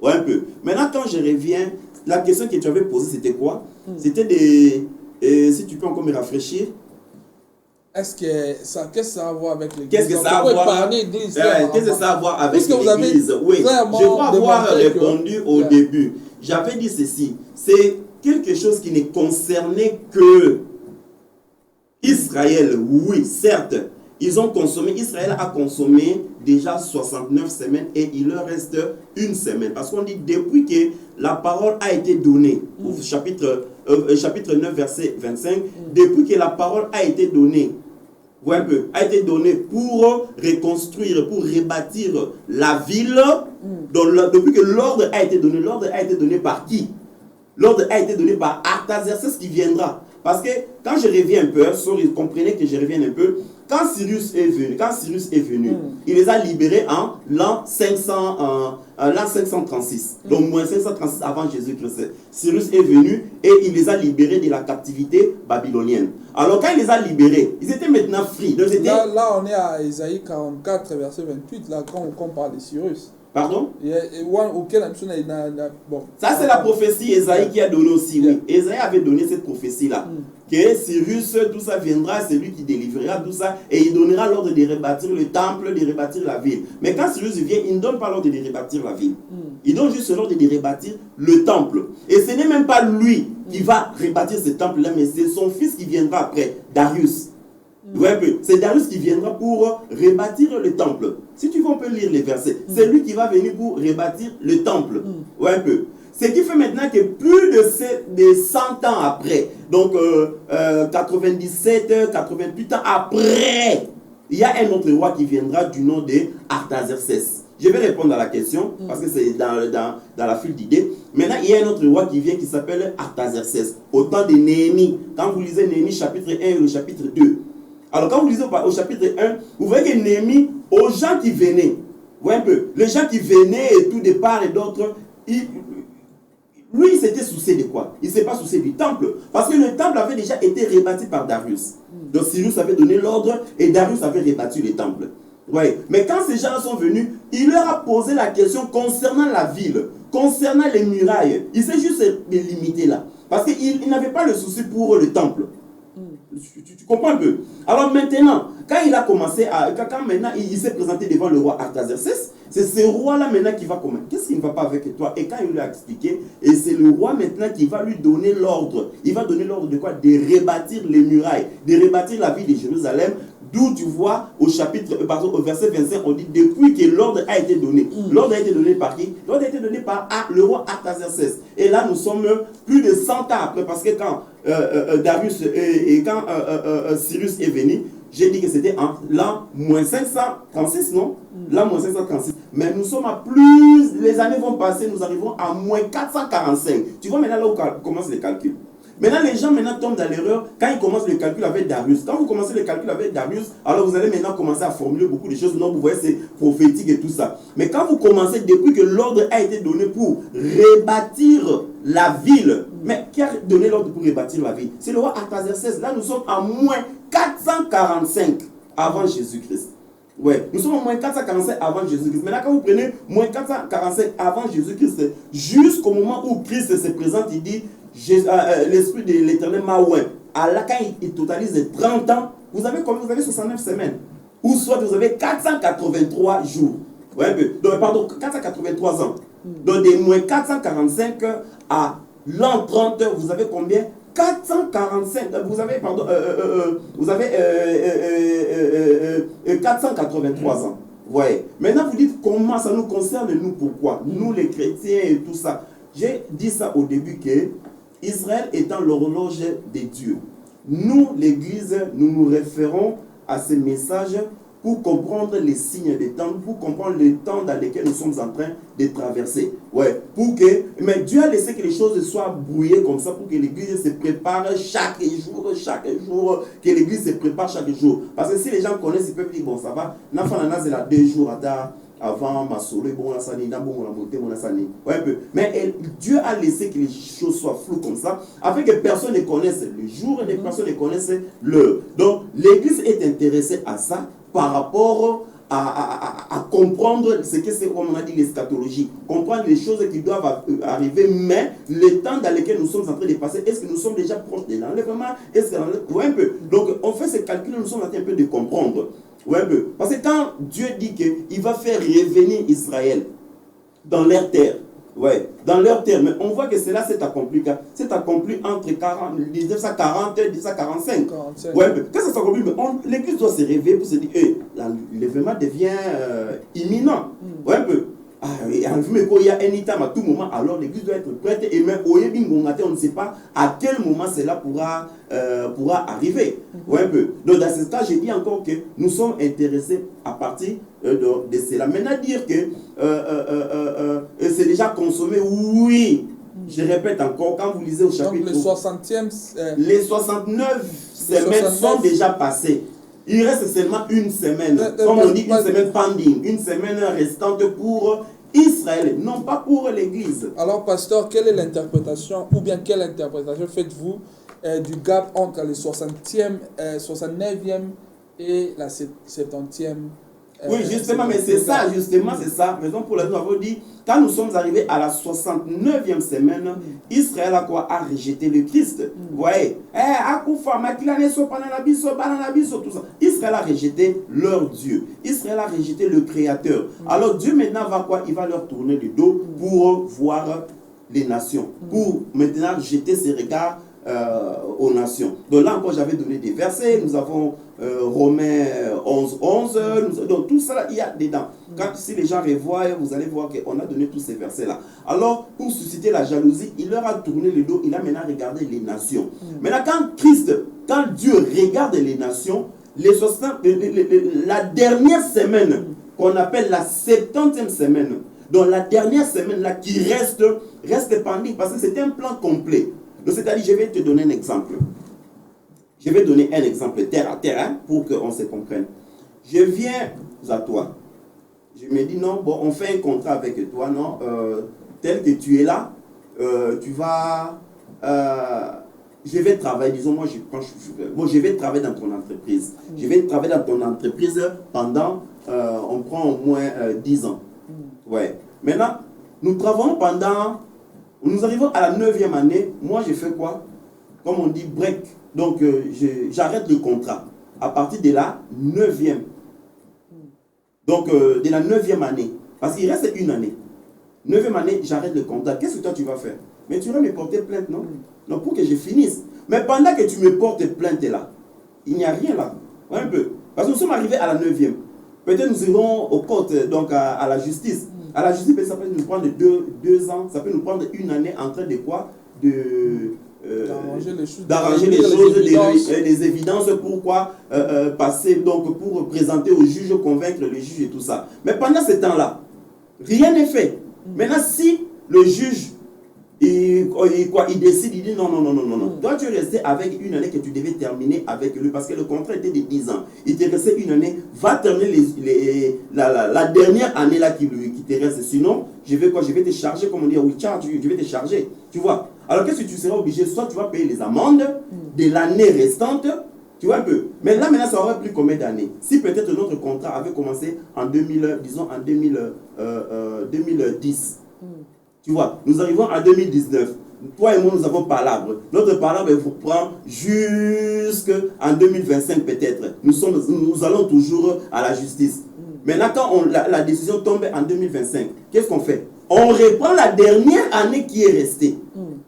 Speaker 3: Ouais, un peu. Maintenant, quand je reviens, la question que tu avais posée, c'était quoi? C'était des... si tu peux encore me rafraîchir.
Speaker 1: Est-ce que ça, qu'est-ce que ça a à voir avec l'Église?
Speaker 3: Qu'est-ce que ça a à voir? Qu'est-ce que ça a à voir avec l'Église? Oui, je crois avoir répondu au début. J'avais dit ceci. C'est quelque chose qui ne concernait que Israël. Oui, certes. Ils ont consommé, Israël a consommé déjà 69 semaines et il leur reste une semaine. Parce qu'on dit depuis que la parole a été donnée, au chapitre 9, verset 25, depuis que la parole a été donnée, ouais, un peu, a été donné pour reconstruire, pour rebâtir la ville. Depuis que l'ordre a été donné par qui? L'ordre a été donné par Artaxerxès qui viendra. Parce que quand je reviens un peu, comprenez que je reviens un peu, quand Cyrus est venu, il les a libérés en l'an 536, donc moins 536 avant Jésus-Christ. Cyrus est venu et il les a libérés de la captivité babylonienne. Alors quand il les a libérés, ils étaient maintenant free. Donc,
Speaker 1: là, on est à Ésaïe 44, verset 28, là, quand on parle de Cyrus.
Speaker 3: Pardon?
Speaker 1: Bon.
Speaker 3: Ça, c'est la prophétie Ésaïe qui a donné aussi. Oui. Ésaïe avait donné cette prophétie-là. Que Cyrus, tout ça viendra, c'est lui qui délivrera tout ça, et il donnera l'ordre de rebâtir le temple, de rebâtir la ville. Mais quand Cyrus vient, il ne donne pas l'ordre de rebâtir la ville. Il donne juste l'ordre de rebâtir le temple. Et ce n'est même pas lui qui va rebâtir ce temple-là, mais c'est son fils qui viendra après, Darius. Ouais, c'est Darius qui viendra pour rebâtir le temple. Si tu veux, on peut lire les versets. C'est lui qui va venir pour rebâtir le temple. Ouais, un peu. Ce qui fait maintenant que plus de 100 ans après, donc 97, 88 ans après, il y a un autre roi qui viendra du nom de Artaxerxès. Je vais répondre à la question parce que c'est dans la fuite d'idées. Maintenant, il y a un autre roi qui vient qui s'appelle Artaxerxès. Au temps de Néhémie, quand vous lisez Néhémie chapitre 1 et le chapitre 2, alors quand vous lisez au chapitre 1, vous voyez que Néhémie, aux gens qui venaient, voyez un peu, les gens qui venaient et tout de part et d'autre, lui il s'était soucié de quoi? Il ne s'est pas soucié du temple, parce que le temple avait déjà été rebâti par Darius. Donc Cyrus avait donné l'ordre et Darius avait rebâti le temple. Ouais. Mais quand ces gens sont venus, il leur a posé la question concernant la ville, concernant les murailles. Il s'est juste limité là, parce qu'il n'avait pas le souci pour le temple. Tu comprends un peu? Alors maintenant, quand il a commencé quand maintenant il s'est présenté devant le roi Artaxerxès, c'est ce roi-là maintenant qui va commencer. Qu'est-ce qui ne va pas avec toi? Et quand il lui a expliqué, et c'est le roi maintenant qui va lui donner l'ordre. Il va donner l'ordre de quoi? De rebâtir les murailles, de rebâtir la ville de Jérusalem. D'où tu vois au verset 25, on dit depuis que l'ordre a été donné. L'ordre a été donné par qui? L'ordre a été donné par le roi Artaxerxès. Et là, nous sommes plus de 100 ans après, parce que quand Darius et quand Cyrus est venu, j'ai dit que c'était en l'an moins 536, non? L'an moins 536. Mais nous sommes à plus, les années vont passer, nous arrivons à moins 445. Tu vois maintenant là où commencent les calculs. Maintenant, les gens tombent dans l'erreur quand ils commencent le calcul avec Darius. Quand vous commencez le calcul avec Darius, alors vous allez maintenant commencer à formuler beaucoup de choses. Non, vous voyez, c'est prophétique et tout ça. Mais quand vous commencez, depuis que l'ordre a été donné pour rebâtir la ville, mais qui a donné l'ordre pour rebâtir la ville? C'est le roi Artaxerxès. Là, nous sommes à moins 445 avant Jésus-Christ. Ouais, nous sommes au moins 445 avant Jésus-Christ. Maintenant, quand vous prenez moins 445 avant Jésus-Christ, jusqu'au moment où Christ se présente, il dit l'Esprit de l'Éternel m'a oint. Alors, quand il totalise 30 ans, vous avez combien? Vous avez 69 semaines. Ou soit vous avez 483 jours. Ouais, donc, pardon, 483 ans. Donc, de moins 445 à l'an 30, vous avez combien? 445, vous avez, pardon, vous avez 483 ans. Ouais. Maintenant, vous dites comment ça nous concerne, nous, pourquoi? Nous, les chrétiens et tout ça. J'ai dit ça au début que Israël étant l'horloge de Dieu. Nous, l'Église, nous nous référons à ce message pour comprendre les signes des temps, pour comprendre le temps dans lequel nous sommes en train de traverser. Ouais, mais Dieu a laissé que les choses soient brouillées comme ça pour que l'Église se prépare chaque jour, que l'Église se prépare chaque jour. Parce que si les gens connaissent, ils peuvent dire, bon, ça va, c'est là 2 jours avant ma soirée, bon, la sani, bon, la montée, mon sani. Ouais, un peu. Mais Dieu a laissé que les choses soient floues comme ça, afin que personne ne connaisse le jour et que personne ne connaisse l'heure. Donc, l'Église est intéressée à ça par rapport à comprendre ce que c'est, comme on a dit, l'eschatologie. Comprendre les choses qui doivent arriver, mais le temps dans lequel nous sommes en train de passer, est-ce que nous sommes déjà proches de l'enlèvement? Est-ce que ouais, un peu. Donc, on fait ce calcul, nous sommes en train un peu de comprendre. Ouais, un peu. Parce que quand Dieu dit qu'il va faire revenir Israël dans leur terre, ouais, dans leur terre, mais on voit que cela s'est accompli entre 1940 et 1945. Ouais, quand ça s'accomplit, l'Église doit se réveiller pour se dire, l'enlèvement devient imminent. Ouais, un peu. il y a anytime, à tout moment, alors l'église doit être prête. Et même on ne sait pas à quel moment cela pourra arriver. Ouais, un peu. Donc dans ce cas, j'ai dit encore que nous sommes intéressés à partir de cela. Maintenant, dire que c'est déjà consommé, oui. Je répète encore, quand vous lisez au chapitre...
Speaker 1: Donc les 60e...
Speaker 3: les 69 semaines sont déjà passées. Il reste seulement une semaine. Comme on dit, une semaine pending. Une semaine restante pour Israël, non pas pour l'Église.
Speaker 1: Alors, pasteur, quelle est l'interprétation, ou bien quelle interprétation faites-vous du gap entre les 69e et la 70e
Speaker 3: oui, justement, mais c'est ça, raison pour laquelle nous avons dit, quand nous sommes arrivés à la 69e semaine, Israël a rejeté le Christ. Vous voyez, tout ça. Israël a rejeté leur Dieu. Israël a rejeté le Créateur. Alors Dieu maintenant va quoi? Il va leur tourner le dos pour voir les nations, pour maintenant jeter ses regards aux nations. Donc là encore, j'avais donné des versets. Nous avons Romains 11, donc tout ça, il y a dedans. Si les gens revoient, vous allez voir qu'on a donné tous ces versets-là. Alors, pour susciter la jalousie, il leur a tourné le dos, il a maintenant regardé les nations. Maintenant, quand Dieu regarde les nations, la dernière semaine, qu'on appelle la 70e semaine, donc la dernière semaine là qui reste pendue, parce que c'était un plan complet. Donc, c'est-à-dire, je vais te donner un exemple. Je vais donner un exemple terre à terre pour qu'on se comprenne. Je viens à toi. Je me dis, non, bon, on fait un contrat avec toi, non, tel que tu es là, tu vas... je vais travailler, disons, moi, je vais travailler dans ton entreprise. Je vais travailler dans ton entreprise pendant, on prend au moins 10 ans. Ouais. Maintenant, nous travaillons pendant... Nous arrivons à la 9e année. Moi, je fais quoi? Comme on dit, break. Donc, j'arrête le contrat à partir de la 9e. Donc, de la 9e année. Parce qu'il reste une année. 9e année, j'arrête le contrat. Qu'est-ce que toi, tu vas faire? Mais tu vas me porter plainte, non? Non, pour que je finisse. Mais pendant que tu me portes plainte là, il n'y a rien là. Ouais, un peu. Parce que nous sommes arrivés à la 9e. Peut-être nous irons aux côtes, donc à la justice. À la justice, ça peut nous prendre 2 ans, ça peut nous prendre une année en train de quoi? D'arranger les choses, les évidences pour quoi passer, donc pour présenter au juge, convaincre le juge et tout ça. Mais pendant ce temps-là, rien n'est fait. Maintenant, si le juge il décide, il dit non. Toi, tu es resté avec une année que tu devais terminer avec lui parce que le contrat était de 10 ans. Il t'est resté une année, va terminer la dernière année là qui te reste. Sinon, je vais te charger, comme on dit, je vais te charger. Tu vois? Alors, qu'est-ce que tu seras obligé? Soit tu vas payer les amendes de l'année restante, tu vois un peu. Mais là, maintenant, ça aurait pris combien d'années? Si peut-être notre contrat avait commencé en 2010. Tu vois, nous arrivons en 2019. Toi et moi, nous avons palabre. Notre palabre vous prend jusqu'en 2025 peut-être. Nous allons toujours à la justice. Maintenant, quand la décision tombe en 2025, qu'est-ce qu'on fait? On reprend la dernière année qui est restée.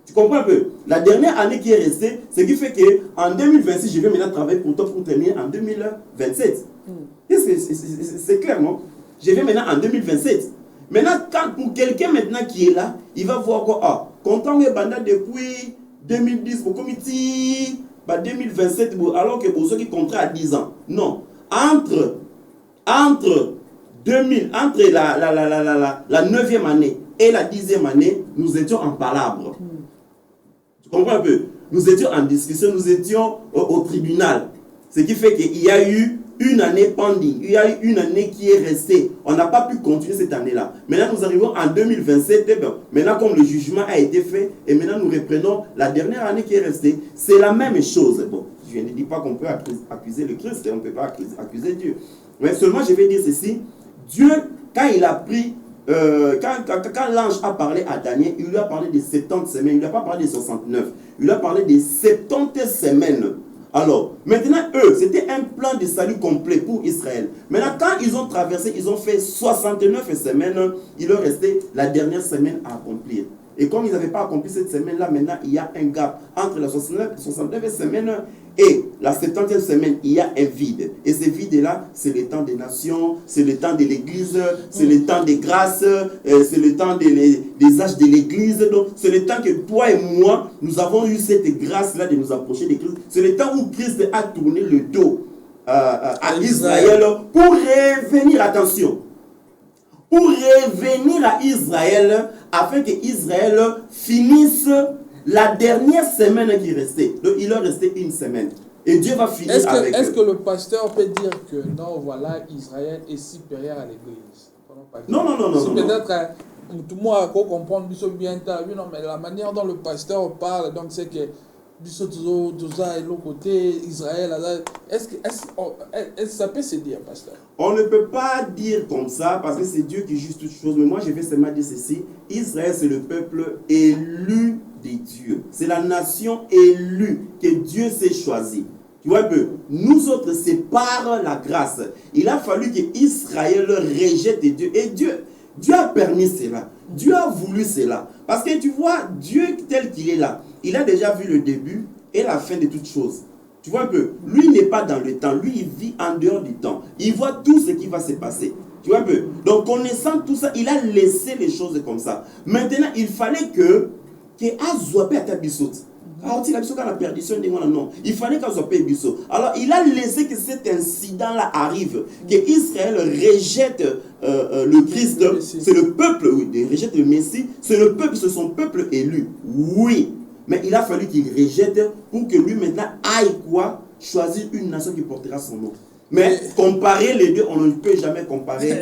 Speaker 3: Tu comprends un peu? La dernière année qui est restée, ce qui fait qu'en 2026, je vais maintenant travailler pour toi pour terminer en 2027. C'est clair, non? Je vais maintenant en 2027. Maintenant, pour quelqu'un maintenant qui est là, il va voir quoi? Ah, content est bandé depuis 2010 pour comité, 2027, alors que pour ceux qui comptent à 10 ans. Non. Entre la 9e année et la 10e année, nous étions en palabre. Tu comprends un peu? Nous étions en discussion, nous étions au tribunal. Ce qui fait qu'il y a eu une année pending, il y a eu une année qui est restée. On n'a pas pu continuer cette année-là. Maintenant, nous arrivons en 2027. Maintenant, comme le jugement a été fait, et maintenant, nous reprenons la dernière année qui est restée. C'est la même chose. Bon, je ne dis pas qu'on peut accuser le Christ, on ne peut pas accuser Dieu. Mais seulement, je vais dire ceci. Dieu, quand il a pris, quand l'ange a parlé à Daniel, il lui a parlé des 70 semaines. Il ne lui a pas parlé des 69. Il lui a parlé des 70 semaines. Alors, maintenant, eux, c'était un plan de salut complet pour Israël. Maintenant, quand ils ont traversé, ils ont fait 69 semaines, il leur restait la dernière semaine à accomplir. Et comme ils n'avaient pas accompli cette semaine-là, maintenant, il y a un gap entre la 69e semaine et la 70e semaine. Il y a un vide. Et ce vide-là, c'est le temps des nations, c'est le temps de l'Église, c'est le temps des grâces, c'est le temps des âges de l'Église. Donc, c'est le temps que toi et moi, nous avons eu cette grâce-là de nous approcher de Christ. C'est le temps où Christ a tourné le dos à Israël pour revenir, attention, pour revenir à Israël afin que Israël finisse la dernière semaine qui restait. Donc il leur restait une semaine. Et Dieu va finir avec eux.
Speaker 1: Est-ce que le pasteur peut dire que non, voilà, Israël est supérieur à l'Église?
Speaker 3: Non.
Speaker 1: Si peut-être tout le monde a comprendre bien, non, mais la manière dont le pasteur parle, donc c'est que tout ça et l'autre côté, Israël, est-ce que ça peut se dire, pasteur?
Speaker 3: On ne peut pas dire comme ça parce que c'est Dieu qui juge toutes choses. Mais moi, je vais seulement dire ceci. Israël, c'est le peuple élu de Dieu. C'est la nation élue que Dieu s'est choisie. Tu vois un peu? Nous autres, c'est par la grâce. Il a fallu que Israël rejette Dieu. Et Dieu a permis cela. Dieu a voulu cela. Parce que tu vois, Dieu tel qu'il est là, il a déjà vu le début et la fin de toutes choses. Tu vois un peu? Lui n'est pas dans le temps. Lui, il vit en dehors du temps. Il voit tout ce qui va se passer. Tu vois un peu? Donc, connaissant tout ça, il a laissé les choses comme ça. Maintenant, il fallait que Azoapé à Tabissot. Alors, il a la perdition de moi, non. Il fallait qu'Azoapé Bissot. Alors, il a laissé que cet incident-là arrive. Que Israël rejette le Christ. C'est le peuple, oui. Il rejette le Messie. C'est le peuple, c'est son peuple élu. Oui. Mais il a fallu qu'il rejette pour que lui maintenant aille quoi? Choisir une nation qui portera son nom. Mais comparer les deux, on ne peut jamais comparer.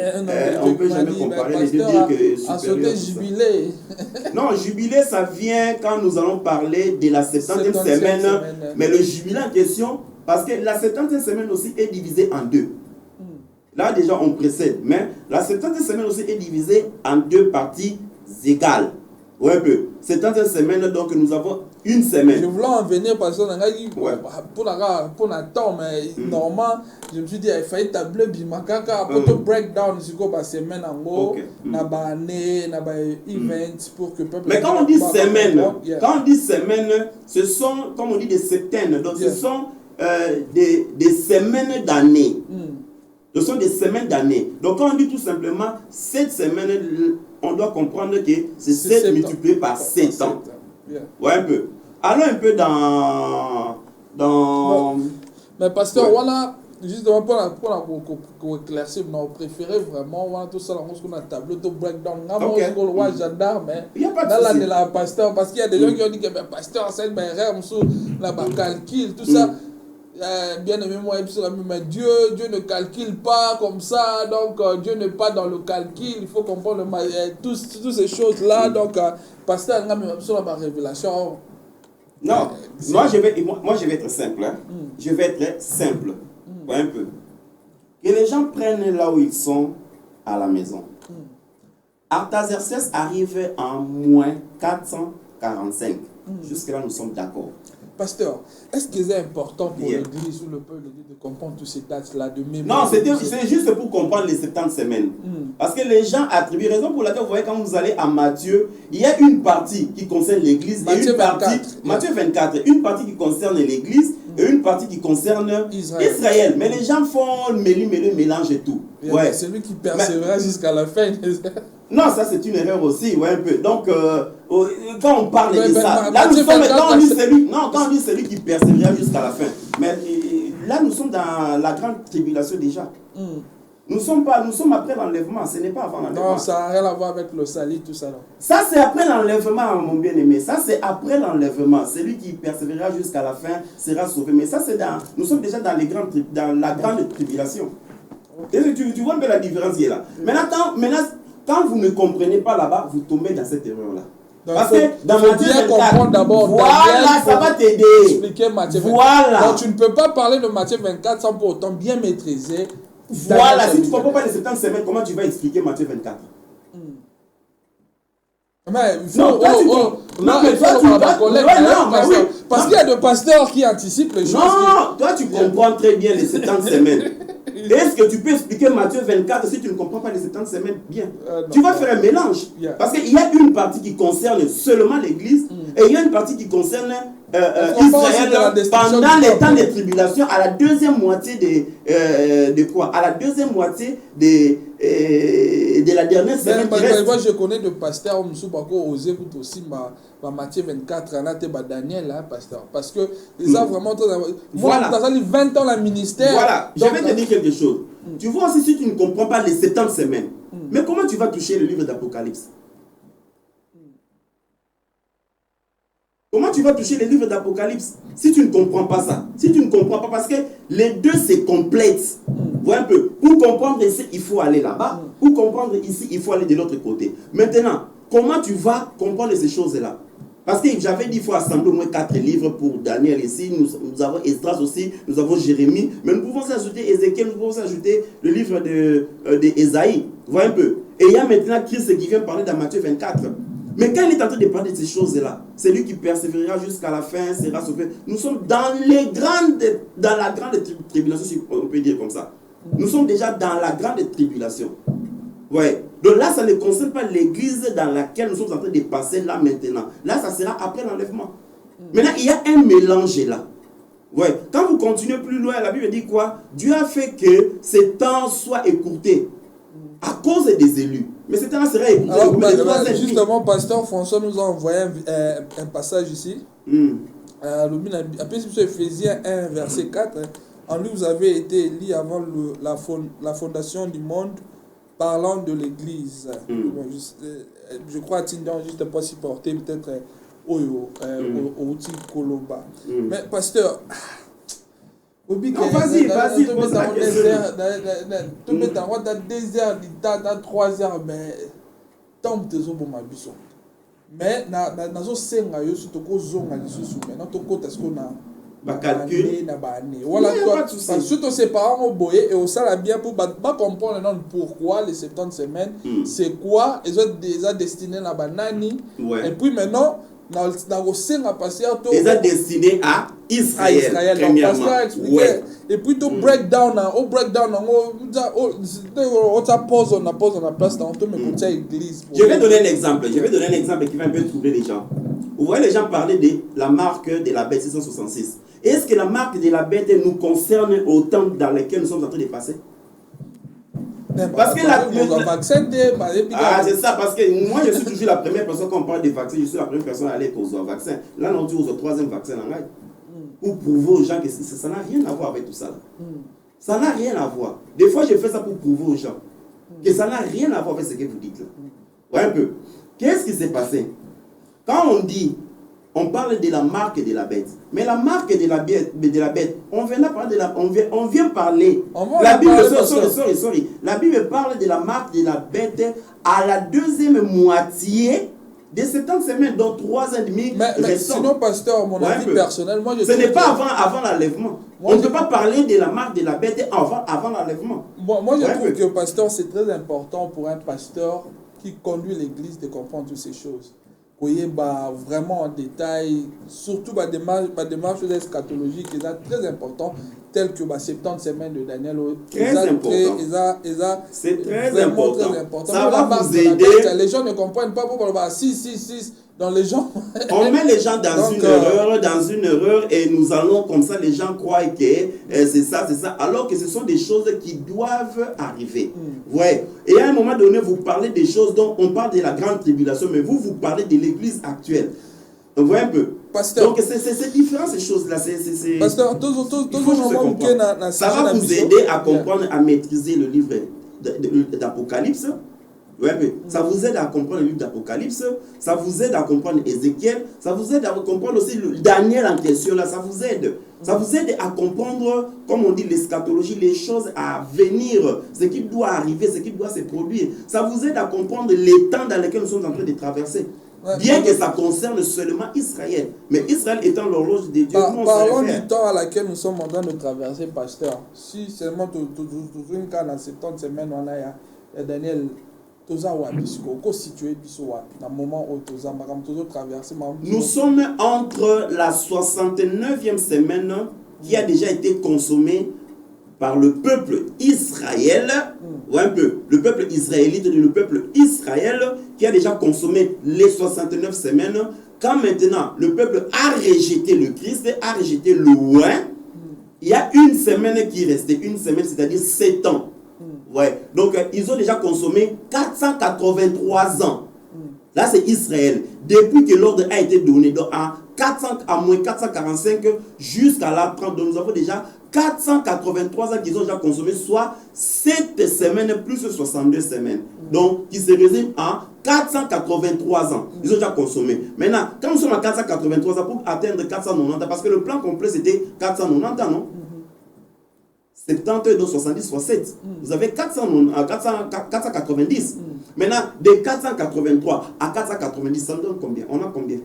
Speaker 3: On ne peut jamais comparer les deux. Dire que
Speaker 1: à sauter jubilé.
Speaker 3: Non, jubilé, ça vient quand nous allons parler de la 70e semaine. Mais le jubilé en question, parce que la 70e semaine aussi est divisée en deux. Là déjà on précède. Mais la 70e semaine aussi est divisée en deux parties égales. Ouais, un peu. 70e semaine, donc nous avons une semaine.
Speaker 1: Je voulais en venir parce que pour la temps, mais normalement, je me suis dit, il fallait tabler Bimakaka pour tout breakdown, c'est quoi, semaine en gros, n'a année, n'a event pour que le peuple.
Speaker 3: Mais quand on dit semaine, ce sont, comme on dit, des septaines. Donc ce sont des semaines d'année. Ce sont des semaines d'année. Donc quand on dit tout simplement cette semaine, on doit comprendre que c'est 7 multiplié par 7 ans. Ouais, un peu. Allons un peu dans...
Speaker 1: Mais pasteur, voilà, justement pour éclaircir, on préférait vraiment, voilà, tout ça, on a un tableau de breakdown, on a gendarme, mais dans la de la pasteur, parce qu'il y a des gens qui ont dit que le pasteur, c'est un erreur, on calcule, tout ça. Bien aimé moi, mais Dieu ne calcule pas comme ça, donc Dieu n'est pas dans le calcul, il faut comprendre toutes ces choses-là, donc pasteur, ma révélation.
Speaker 3: Non, moi je vais être simple, hein. Je vais être simple, un peu. Que les gens prennent là où ils sont à la maison. Artaxerxès arrive en moins 445. Jusque-là, nous sommes d'accord.
Speaker 1: Pasteur, est-ce que c'est important pour l'Église ou le peuple de Dieu de comprendre toutes ces dates-là de mémoire?
Speaker 3: Non, c'est juste pour comprendre les 70 semaines. Parce que les gens attribuent, raison pour laquelle vous voyez quand vous allez à Matthieu, il y a une partie qui concerne l'Église et une partie, Matthieu 24, une partie qui concerne l'Église et une partie qui concerne Israël. Mais les gens font le mélange et tout.
Speaker 1: Ouais. C'est lui qui persévère jusqu'à la fin.
Speaker 3: Non, ça c'est une erreur aussi, ouais, un peu. Donc, quand on parle de ça, là nous sommes, quand on dit celui qui persévère jusqu'à la fin. Mais là nous sommes dans la grande tribulation déjà. Nous sommes après l'enlèvement, ce n'est pas avant l'enlèvement.
Speaker 1: Non, ça n'a rien à voir avec le salut, tout ça. Non.
Speaker 3: Ça c'est après l'enlèvement, mon bien-aimé. Ça c'est après l'enlèvement. Celui qui persévérera jusqu'à la fin sera sauvé. Mais ça c'est nous sommes déjà dans la grande tribulation. Okay. Tu vois un peu la différence qui est là. Maintenant, quand vous ne comprenez pas là-bas, vous tombez dans cette erreur-là. Parce que dans Matthieu 24, voilà, ça va t'aider.
Speaker 1: Expliquer Matthieu 24. Voilà. Donc tu ne peux pas parler de Matthieu 24 sans pour autant bien maîtriser.
Speaker 3: Voilà, si tu ne comprends pas les 70 semaines, comment tu vas expliquer Matthieu 24?
Speaker 1: Mais il faut... Parce qu'il y a des pasteurs qui anticipent les choses.
Speaker 3: Non, toi tu comprends très bien les 70 semaines. Est-ce que tu peux expliquer Matthieu 24 si tu ne comprends pas les 70 semaines bien?
Speaker 1: Non,
Speaker 3: tu vas faire un mélange.
Speaker 1: Yeah.
Speaker 3: Parce qu'il y a une partie qui concerne seulement l'Église et il y a une partie qui concerne Israël pendant les temps des tribulations, à la deuxième moitié de quoi? À la deuxième moitié de la dernière semaine.
Speaker 1: Moi, je connais de pasteur Msoubako osé aussi Matthieu 24, Daniel, pasteur. Parce que ils ont vraiment. Moi, dans 20 ans, le ministère.
Speaker 3: Voilà, je vais te dire quelque chose. Tu vois aussi, si tu ne comprends pas les 70 semaines, mais comment tu vas toucher le livre d'Apocalypse? Comment tu vas toucher les livres d'Apocalypse si tu ne comprends pas ça? Si tu ne comprends pas, parce que les deux se complètent. Voilà un peu. Pour comprendre ici, il faut aller là-bas. Pour comprendre ici, il faut aller de l'autre côté. Maintenant, comment tu vas comprendre ces choses-là? Parce que j'avais dit qu'il faut assembler au moins 4 livres pour Daniel ici. Nous avons Esdras aussi, nous avons Jérémie. Mais nous pouvons ajouter Ézéchiel, nous pouvons ajouter le livre d'Ésaïe. Voilà un peu. Et il y a maintenant Christ qui vient parler dans Matthieu 24. Mais quand il est en train de parler de ces choses-là, c'est lui qui persévérera jusqu'à la fin, sera sauvé. Nous sommes dans la grande tribulation, si on peut dire comme ça. Nous sommes déjà dans la grande tribulation. Ouais. Donc là, ça ne concerne pas l'église dans laquelle nous sommes en train de passer là maintenant. Là, ça sera après l'enlèvement. Maintenant, il y a un mélange là. Ouais. Quand vous continuez plus loin, la Bible dit quoi? Dieu a fait que ces temps soient écourtés à cause des élus. Mais ce temps sera écourté.
Speaker 1: Alors, justement, pasteur François nous a envoyé un passage ici. Après, c'est Ephésiens 1, verset 4. En lui, vous avez été élis avant la fondation du monde, parlant de l'église. Bon, je crois que juste pas supporter peut-être au outil Koloba. Mais pasteur,
Speaker 3: vas-y, pose la question.
Speaker 1: Tu mets dans 2 heures, dans 3 heures, mais tant que tu es bon, mais dans ce scénario, il y a ce qu'on a
Speaker 3: calcul.
Speaker 1: Voilà, surtout ses parents ont boyé et au sein bien pour pas comprendre pourquoi les 70 semaines, c'est quoi, ils ont déjà destiné la banani. Et puis maintenant, dans le scénario passé,
Speaker 3: ils ont destiné à Israël.
Speaker 1: Et puis au breakdown, on pose on a place dans l'église.
Speaker 3: Je vais donner un exemple qui va un peu troubler les gens. Vous voyez les gens parler de la marque de la bête 666. Est-ce que la marque de la bête nous concerne au temps dans lequel nous sommes en train de passer? Parce que c'est ça, parce que moi je suis toujours la première personne quand on parle de vaccins, je suis la première personne à aller causer un vaccin. Là, on dit au 3e vaccin en live. Pour prouver aux gens que ça n'a rien à voir avec tout ça. Ça n'a rien à voir. Des fois, je fais ça pour prouver aux gens que ça n'a rien à voir avec ce que vous dites là. Ouais, un peu. Qu'est-ce qui s'est passé? Quand on parle de la marque de la bête. Mais la marque de la bête, on vient parler. La Bible, La Bible parle de la marque de la bête à la 2e moitié des 70 semaines, donc 3 ans et demi.
Speaker 1: Mais sinon, pasteur, mon avis personnel, moi je
Speaker 3: ce n'est pas avant l'enlèvement. On ne peut pas parler de la marque de la bête avant l'enlèvement.
Speaker 1: Moi je trouve que, pasteur, c'est très important pour un pasteur qui conduit l'église de comprendre toutes ces choses. Voyez, vraiment en détail, surtout des démarches eschatologiques, c'est très important, telles que 70 semaines de Daniel.
Speaker 3: Très important. C'est très important. Ça va vous aider.
Speaker 1: Les gens ne comprennent pas pourquoi 6. Donc les gens...
Speaker 3: On met les gens dans une erreur et nous allons comme ça, les gens croient que c'est ça, alors que ce sont des choses qui doivent arriver. Ouais. Et à un moment donné, vous parlez des choses dont on parle de la grande tribulation, mais vous parlez de l'église actuelle. Donc, vous voyez un peu.
Speaker 1: Pasteur,
Speaker 3: donc c'est différent ces choses-là.
Speaker 1: Pasteur,
Speaker 3: ça va vous aider à comprendre, à maîtriser le livre d'Apocalypse. Ouais, mais ça vous aide à comprendre le livre d'Apocalypse, ça vous aide à comprendre Ézéchiel, ça vous aide à comprendre aussi Daniel en question là, ça vous aide. Ça vous aide à comprendre, comme on dit, l'eschatologie, les choses à venir, ce qui doit arriver, ce qui doit se produire. Ça vous aide à comprendre les temps dans lesquels nous sommes en train de traverser. Bien que ça concerne seulement Israël. Mais Israël étant l'horloge de Dieu.
Speaker 1: Parlons du temps à laquelle nous sommes en train de traverser, pasteur. Si seulement tout une cas dans 70 semaines, on a Daniel.
Speaker 3: Nous sommes entre la 69e semaine qui a déjà été consommée par le peuple Israël, ou un peu, le peuple israélite, le peuple Israël, qui a déjà consommé les 69 semaines, quand maintenant le peuple a rejeté le Christ, a rejeté le oint, il y a une semaine qui est restée, une semaine, c'est-à-dire 7 ans. Ouais. Donc, ils ont déjà consommé 483 ans. Là, c'est Israël. Depuis que l'ordre a été donné, donc à moins 445 jusqu'à la 30, donc nous avons déjà 483 ans qu'ils ont déjà consommé, soit 7 semaines plus 62 semaines. Donc, qui se résume à 483 ans. Ils ont déjà consommé. Maintenant, quand nous sommes à 483 ans, pour atteindre 490, parce que le plan complet c'était 490 ans, non? 70, donc 70 fois 7. Vous avez 490. Maintenant, de 483 à 490, ça nous donne combien? On a combien?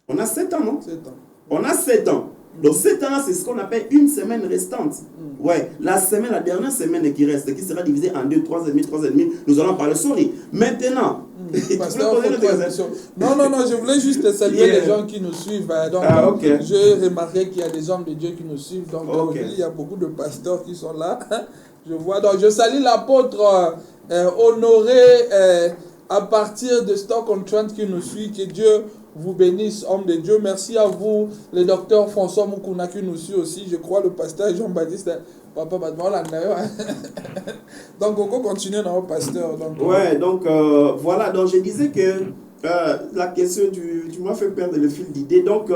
Speaker 3: On a 7 ans, non?
Speaker 1: 7 ans.
Speaker 3: On a 7 ans. Donc 7 ans, c'est ce qu'on appelle une semaine restante. Ouais, la dernière semaine qui reste, qui sera divisée en 2, 3 et demi, nous allons parler, sorry. Maintenant,
Speaker 1: Pasteur, non, je voulais juste saluer les gens qui nous suivent. Donc, j'ai remarqué qu'il y a des hommes de Dieu qui nous suivent. Donc, il y a beaucoup de pasteurs qui sont là. Je vois. Donc, je salue l'apôtre Honoré à partir de Stock-on-Trent qui nous suit. Que Dieu vous bénisse, homme de Dieu. Merci à vous, le docteur François Moukouna qui nous suit aussi. Je crois le pasteur Jean-Baptiste. Papa, donc, on continue dans le pasteur. Donc,
Speaker 3: voilà. Donc, je disais que la question, tu m'as fait perdre le fil d'idée. Donc,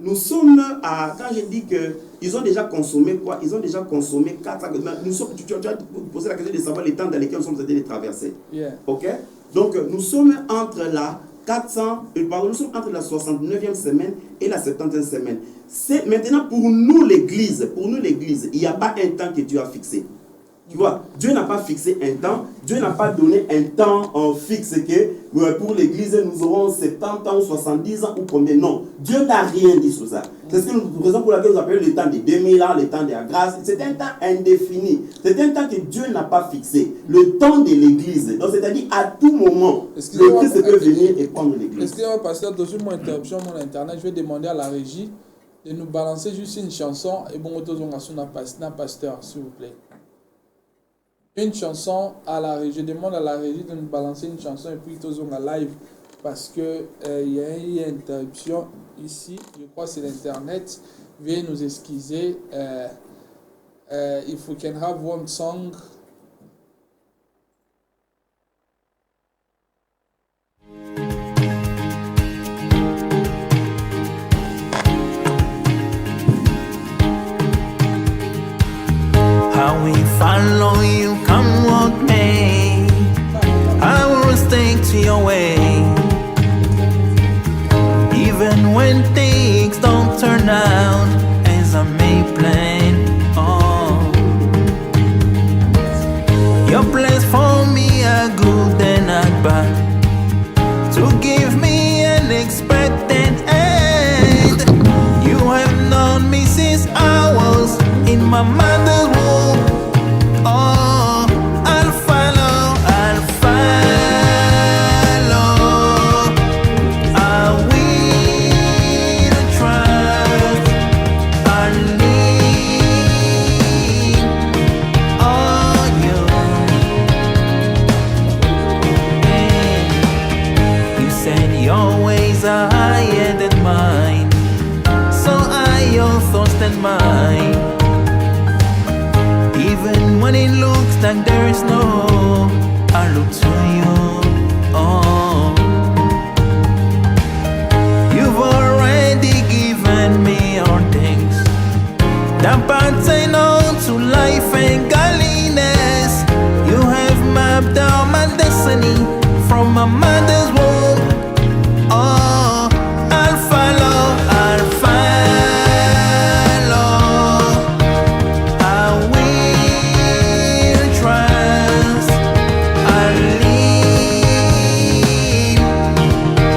Speaker 3: nous sommes à. Quand je dis qu'ils ont déjà consommé quoi? Ils ont déjà consommé 4 ans. Tu as posé la question de savoir les temps dans lesquels nous sommes en train de traverser.
Speaker 1: Yeah.
Speaker 3: Ok? Donc, nous sommes entre la 69e semaine et la 70e semaine. C'est maintenant pour nous l'église, il n'y a pas un temps que Dieu a fixé. Tu vois, Dieu n'a pas fixé un temps, Dieu n'a pas donné un temps fixe que pour l'église nous aurons 70 ans ou 70 ans ou combien. Non, Dieu n'a rien dit sur ça. C'est ce que nous, raison pour laquelle nous appelons le temps des 2000 ans, le temps de la grâce. C'est un temps indéfini. C'est un temps que Dieu n'a pas fixé. Le temps de l'église. Donc, c'est-à-dire à tout moment, le Christ peut venir et prendre l'église.
Speaker 1: Excusez-moi, pasteur, dans une interruption, mon internet, je vais demander à la régie de nous balancer juste une chanson. Et bon, pasteur, s'il vous plaît. Une chanson à la régie. Je demande à la régie de nous balancer une chanson et puis tous en live parce que il y a une interruption ici. Je crois que c'est l'internet. Veuillez nous excuser. If we can have one song.
Speaker 4: I will follow you, come with me. I will stick to your way. Even when things don't turn out as I may plan. Oh, your plans for me are good and not bad. To give me an expected end. You have known me since I was in my mother's womb. Oh, I'll follow. I will trust. I lean on you. You said your ways are higher than mine, so are your thoughts than mine. Even when it looks like there is no, I look to you. Oh, you've already given me all things that pertain to life and godliness. You have mapped out my destiny from my mother's womb. Oh, I'll follow. I will trust. I lean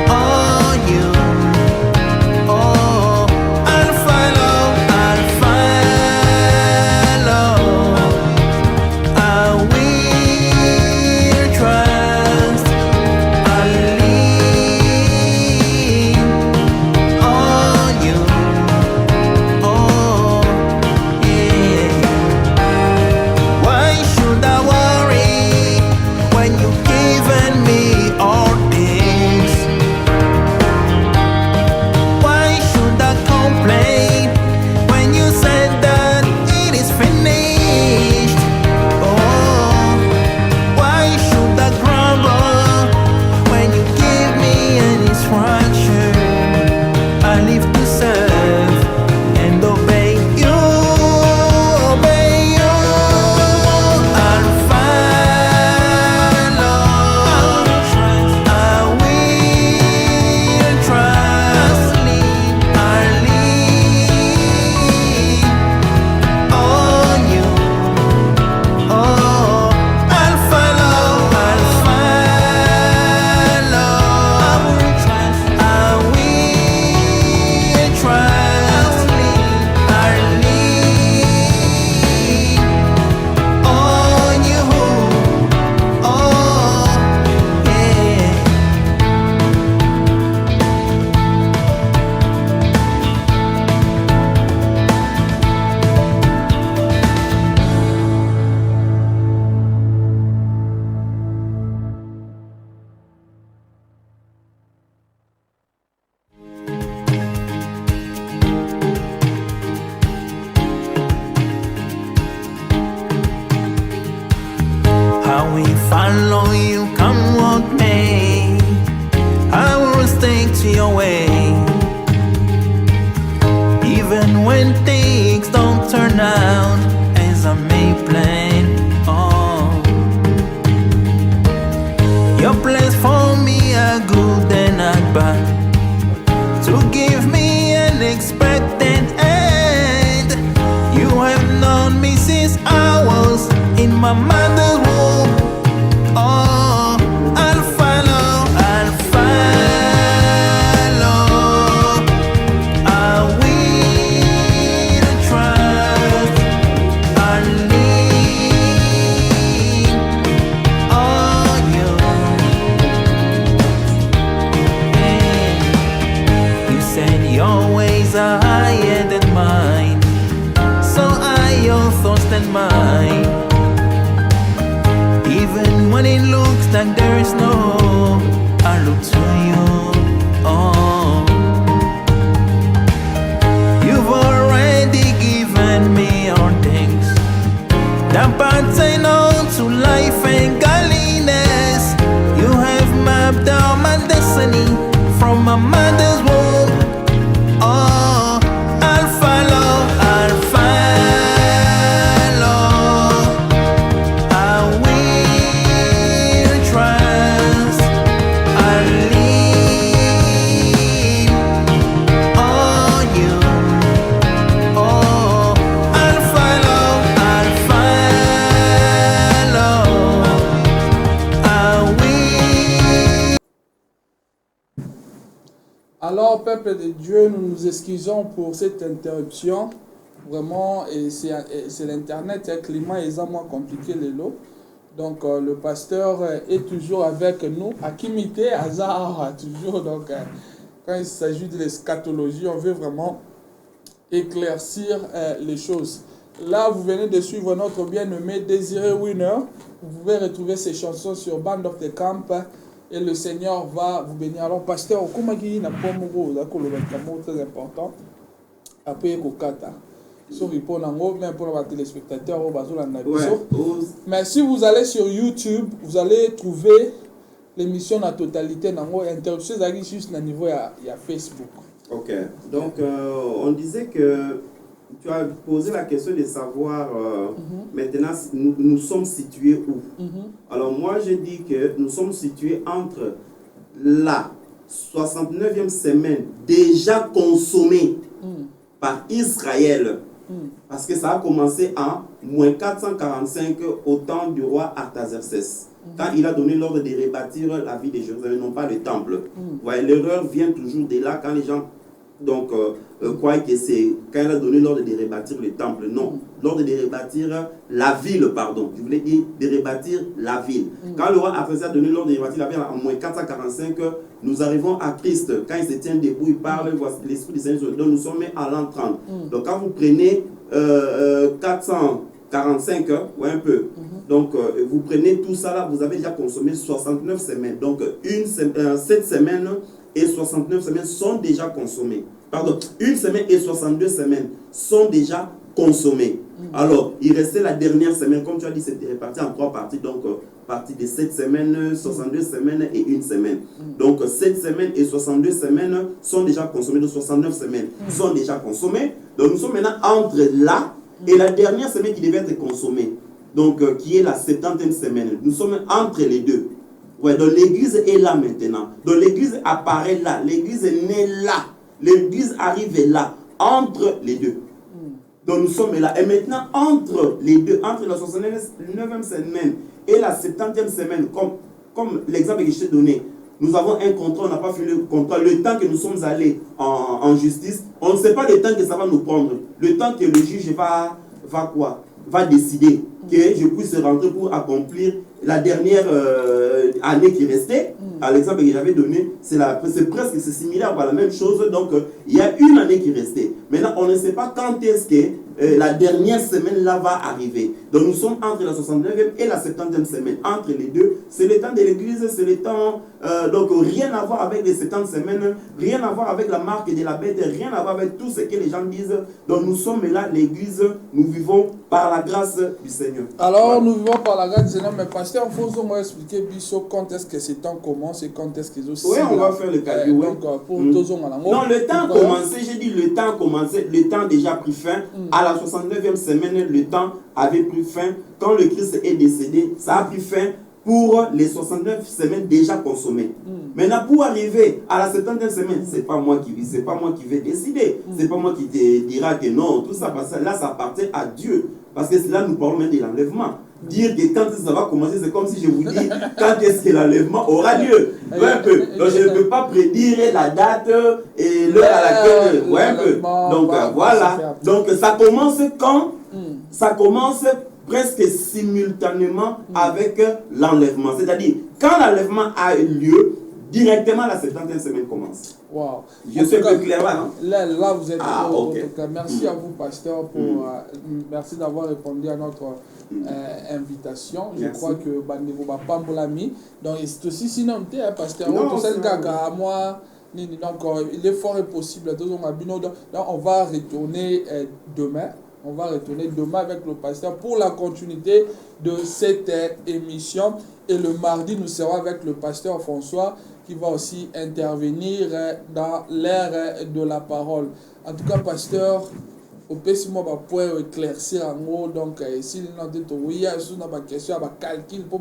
Speaker 4: on you. Oh, I'll follow. I will follow you, come with me. I will stick to your way. Even when things don't turn out as I may plan. Oh, your plans for me are good and not bad, to give me an expected end. You have known me since I was in my mother's womb. Oh, I'll follow, I'll follow. I will trust, I'll lean on you. You said your ways are higher than mine, so are your thoughts than mine. Even when it looks like there is no hope, I look to you. Oh, you've already given me all things that pertain to life and godliness. You have mapped out my destiny from my mother's womb. Oh, I'll follow, I'll follow. I will trust, I'll lean on you. Oh, I'll follow, I'll follow. I will.
Speaker 1: Alors, peuple de Dieu, nous nous excusons pour cette interruption. Vraiment, et c'est l'Internet, un climat est moins compliqué les lots. Donc, le pasteur est toujours avec nous. Akimité, hasard, toujours. Donc, quand il s'agit de l'eschatologie, on veut vraiment éclaircir les choses. Là, vous venez de suivre notre bien-aimé Désiré Winner. Vous pouvez retrouver ses chansons sur Band of the Camp. Et le Seigneur va vous bénir. Alors, pasteur, comment il n'a pas de très important. Après, Kokata. Sur pour même pour les téléspectateurs, mais si vous allez sur YouTube, vous allez trouver l'émission en totalité. Interruption, juste au niveau il y a Facebook.
Speaker 3: Ok, donc on disait que tu as posé la question de savoir maintenant nous sommes situés où. Alors moi je dis que nous sommes situés entre la 69e semaine déjà consommée par Israël, parce que ça a commencé en moins 445 au temps du roi Artaxerxès, quand il a donné l'ordre de rebâtir la ville de Jérusalem, non pas le temple. Ouais, l'erreur vient toujours de là, quand les gens croient que c'est quand il a donné l'ordre de rebâtir le temple. Non, l'ordre de rebâtir la ville, pardon. Je voulais dire de rebâtir la ville. Quand le roi Artaxerxès a donné l'ordre de rebâtir la ville en moins 445, nous arrivons à Christ. Quand il se tient debout, il parle, l'Esprit du Seigneur. Donc nous sommes à l'an 30. Donc quand vous prenez 445, ouais, un peu. Donc vous prenez tout ça là, vous avez déjà consommé 69 semaines. Donc 7 semaines et 69 semaines sont déjà consommées. Pardon, une semaine et 62 semaines sont déjà consommées. Alors, il restait la dernière semaine, comme tu as dit, c'était réparti en 3 parties. Donc, partie de 7 semaines, 62 semaines et une semaine. Donc, 7 semaines et 62 semaines sont déjà consommées. Donc, 69 semaines sont déjà consommées. Donc, nous sommes maintenant entre là et la dernière semaine qui devait être consommée. Donc, qui est la 70e semaine. Nous sommes entre les deux. Ouais, donc l'église est là maintenant. Donc l'église apparaît là. L'église est née là. L'église arrive là. Entre les deux. Donc nous sommes là. Et maintenant, entre les deux, entre la 69e semaine et la 70e semaine, comme l'exemple que je t'ai donné, nous avons un contrat, on n'a pas fini le contrat. Le temps que nous sommes allés en justice, on ne sait pas le temps que ça va nous prendre. Le temps que le juge va décider que je puisse rentrer pour accomplir la dernière année qui restait. À l'exemple que j'avais donné, c'est similaire à la même chose. Donc, il y a une année qui restait. Maintenant, on ne sait pas quand est-ce que la dernière semaine là va arriver. Donc, nous sommes entre la 69e et la 70e semaine. Entre les deux, c'est le temps de l'église, c'est le temps. Donc, rien à voir avec les 70 semaines, rien à voir avec la marque de la bête, rien à voir avec tout ce que les gens disent. Donc, nous sommes là, l'église, nous vivons par la grâce du Seigneur. Seigneur.
Speaker 1: Alors,
Speaker 3: Voilà.
Speaker 1: nous vivons par la grâce du Seigneur, mais pasteur, il faut nous expliquer quand est-ce que ces temps commencent et quand est-ce qu'ils ont
Speaker 3: Oui, on va faire le calcul. Oui.
Speaker 1: Donc, pour tous on a
Speaker 3: Non, le temps a commencé, j'ai dit le temps a commencé, le temps a déjà pris fin. À la 69e semaine, le temps avait pris fin. Quand le Christ est décédé, ça a pris fin pour les 69 semaines déjà consommées. Maintenant, pour arriver à la 70e semaine, c'est pas moi qui vais décider. C'est pas moi qui te dira que non, tout ça, parce que là, ça appartient à Dieu. Parce que là, nous parlons même de l'enlèvement. Dire que quand ça va commencer, c'est comme si je vous dis quand est-ce que l'enlèvement aura lieu. Un peu. Donc, je ne peux pas prédire la date et l'heure à laquelle. Ouais, un peu. Donc, voilà. Donc, ça commence quand? Ça commence presque simultanément avec l'enlèvement. C'est-à-dire, quand l'enlèvement a lieu, directement la 70e semaine commence.
Speaker 1: Wow.
Speaker 3: Je suis un peu clair là, non?
Speaker 1: Là, vous êtes
Speaker 3: ok.
Speaker 1: Merci à vous, pasteur, pour merci d'avoir répondu à notre invitation. Je crois que niveau pas pour l'ami. Donc, c'est aussi sinon, pasteur, tout ça, à moi. Donc, il est fort et possible. Donc, on va retourner demain. On va retourner demain avec le pasteur pour la continuité de cette émission. Et le mardi, nous serons avec le pasteur François qui va aussi intervenir dans l'ère de la parole. En tout cas, pasteur, au PSMO va pouvoir éclaircir en gros. Donc, si nous avons dit une question, un calcul pour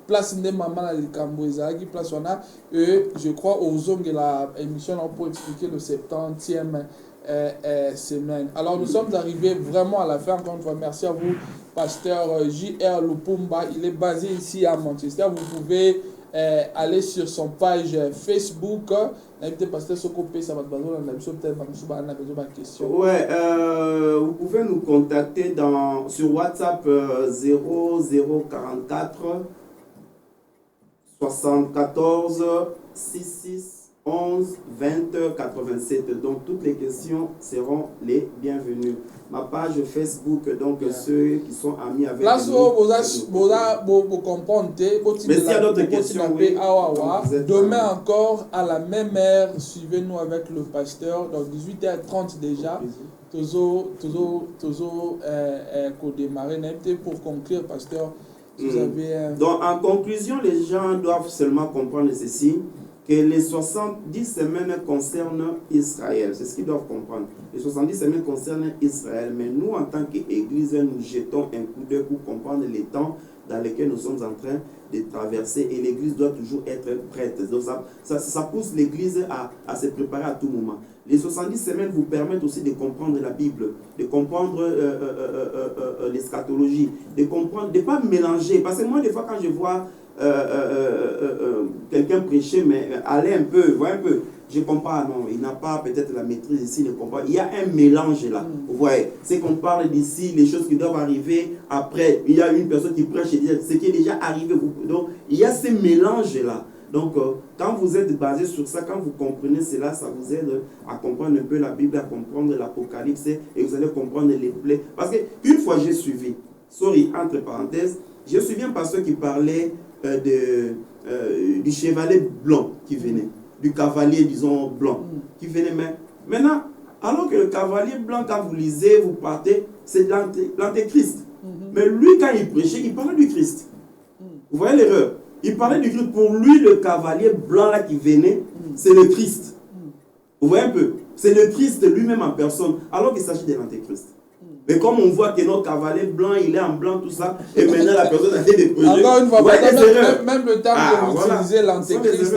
Speaker 1: place de maman à l'Ikamboisa, qui place on a, et je crois aux hommes de l'émission pour expliquer le 70e semaine. Alors nous sommes arrivés vraiment à la fin. Encore une fois, merci à vous, pasteur J.R. Lupumba. Il est basé ici à Manchester. Vous pouvez aller sur son page Facebook. Invité pasteur Sokopé, ça va te baser dans la question.
Speaker 3: Ouais, vous pouvez nous contacter sur WhatsApp 0044 74 66 11 20 87. Donc toutes les questions seront les bienvenues. Ma page Facebook, donc ceux qui sont amis avec
Speaker 1: là,
Speaker 3: nous.
Speaker 1: vous comprenez.
Speaker 3: Mais s'il y a d'autres questions, oui,
Speaker 1: demain encore à la même heure, suivez-nous avec le pasteur. Donc 18h30 déjà. Toujours démarrer. Pour conclure, pasteur, vous avez.
Speaker 3: Donc en conclusion, les gens doivent seulement comprendre ceci, que les 70 semaines concernent Israël. C'est ce qu'ils doivent comprendre. Les 70 semaines concernent Israël. Mais nous, en tant qu'Église, nous jetons un coup d'œil pour comprendre les temps dans lesquels nous sommes en train de traverser. Et l'Église doit toujours être prête. Donc ça pousse l'Église à se préparer à tout moment. Les 70 semaines vous permettent aussi de comprendre la Bible, de comprendre l'eschatologie, de comprendre, de ne pas mélanger. Parce que moi, des fois, quand je vois quelqu'un prêcher, mais aller un peu, voir un peu, je comprends, non, il n'a pas peut-être la maîtrise ici, il ne comprend. Il y a un mélange là, vous voyez, c'est qu'on parle d'ici, les choses qui doivent arriver après. Il y a une personne qui prêche et dit ce qui est déjà arrivé. Donc, il y a ce mélange là. Donc, quand vous êtes basé sur ça, quand vous comprenez cela, ça vous aide à comprendre un peu la Bible, à comprendre l'Apocalypse, et vous allez comprendre les plaies. Parce qu'une fois j'ai suivi, entre parenthèses, j'ai suivi un pasteur qui parlait du chevalier blanc qui venait, du cavalier, disons, blanc, qui venait. Mais maintenant, alors que le cavalier blanc, quand vous lisez, vous partez, c'est l'antéchrist. Mais lui, quand il prêchait, il parlait du Christ. Vous voyez l'erreur? Il parlait du Christ. Pour lui, le cavalier blanc là qui venait, c'est le Christ. Vous voyez un peu? C'est le Christ lui-même en personne, alors qu'il s'agit de l'antéchrist. Mais comme on voit que notre cavalier blanc, il est en blanc, tout ça, et maintenant la personne a fait des projets.
Speaker 1: Encore une fois, même le terme que vous utilisez, l'antéchrist,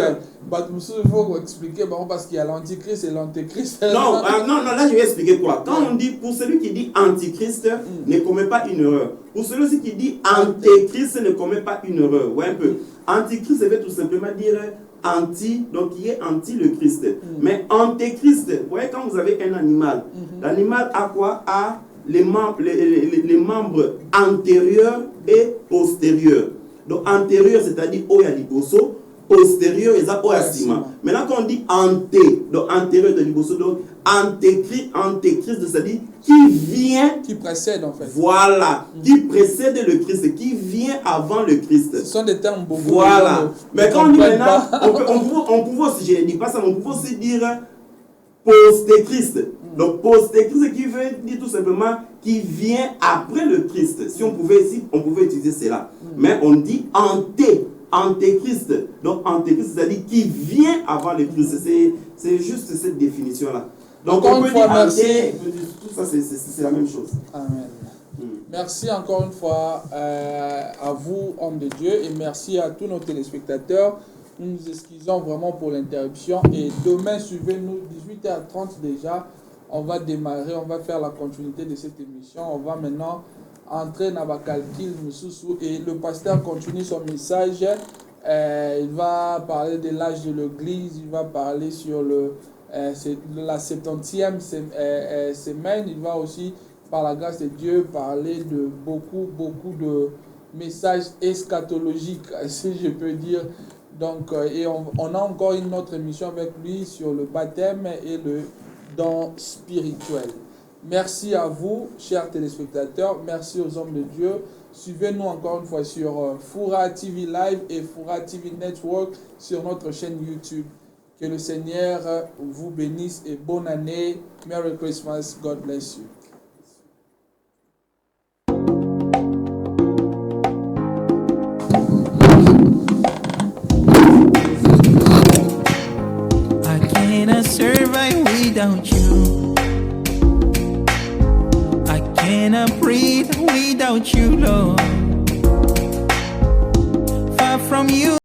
Speaker 1: il faut expliquer, parce qu'il y a l'antichrist et l'antéchrist.
Speaker 3: Non, là je vais expliquer quoi. Quand on dit, pour celui qui dit antichrist, ne commet pas une erreur. Pour celui qui dit antéchrist, ne commet pas une erreur. Ouais, un peu. Antichrist, ça veut tout simplement dire anti, donc qui est anti le Christ. Mais antéchrist, vous voyez, quand vous avez un animal, l'animal a quoi? A les membres antérieurs et postérieurs. Donc antérieur, c'est-à-dire Oyaliboso, postérieur, et ça Oyasima. Maintenant, quand on dit anté, donc antérieur de Liboso, donc antéchrist, c'est-à-dire qui vient,
Speaker 1: qui précède en fait.
Speaker 3: Voilà, qui précède le Christ, qui vient avant le Christ.
Speaker 1: Ce sont des termes beaucoup.
Speaker 3: Voilà. Mais quand on dit maintenant, on peut aussi, je ne dis pas ça, mais on peut aussi dire post-Christ. Donc post-Christ qui veut dire tout simplement qui vient après le Christ. Si on pouvait utiliser cela. Mais on dit antéchrist. Donc antéchrist, c'est-à-dire qui vient avant le Christ. C'est juste cette définition-là. Donc
Speaker 1: encore
Speaker 3: on peut
Speaker 1: une fois,
Speaker 3: dire
Speaker 1: merci.
Speaker 3: tout ça, c'est la même chose.
Speaker 1: Amen. Merci encore une fois à vous, hommes de Dieu, et merci à tous nos téléspectateurs. Nous nous excusons vraiment pour l'interruption. Et demain, suivez-nous, 18h30 déjà. On va démarrer, on va faire la continuité de cette émission. On va maintenant entrer dans la calcul et le pasteur continue son message. Il va parler de l'âge de l'Église, il va parler sur la 70e semaine. Il va aussi, par la grâce de Dieu, parler de beaucoup de messages eschatologiques, si je peux dire. Donc, et on a encore une autre émission avec lui sur le baptême et le don spirituel. Merci à vous, chers téléspectateurs. Merci aux hommes de Dieu. Suivez-nous encore une fois sur Foura TV Live et Foura TV Network sur notre chaîne YouTube. Que le Seigneur vous bénisse et bonne année. Merry Christmas. God bless you.
Speaker 4: I cannot survive without you. I cannot breathe without you, Lord. Far from you.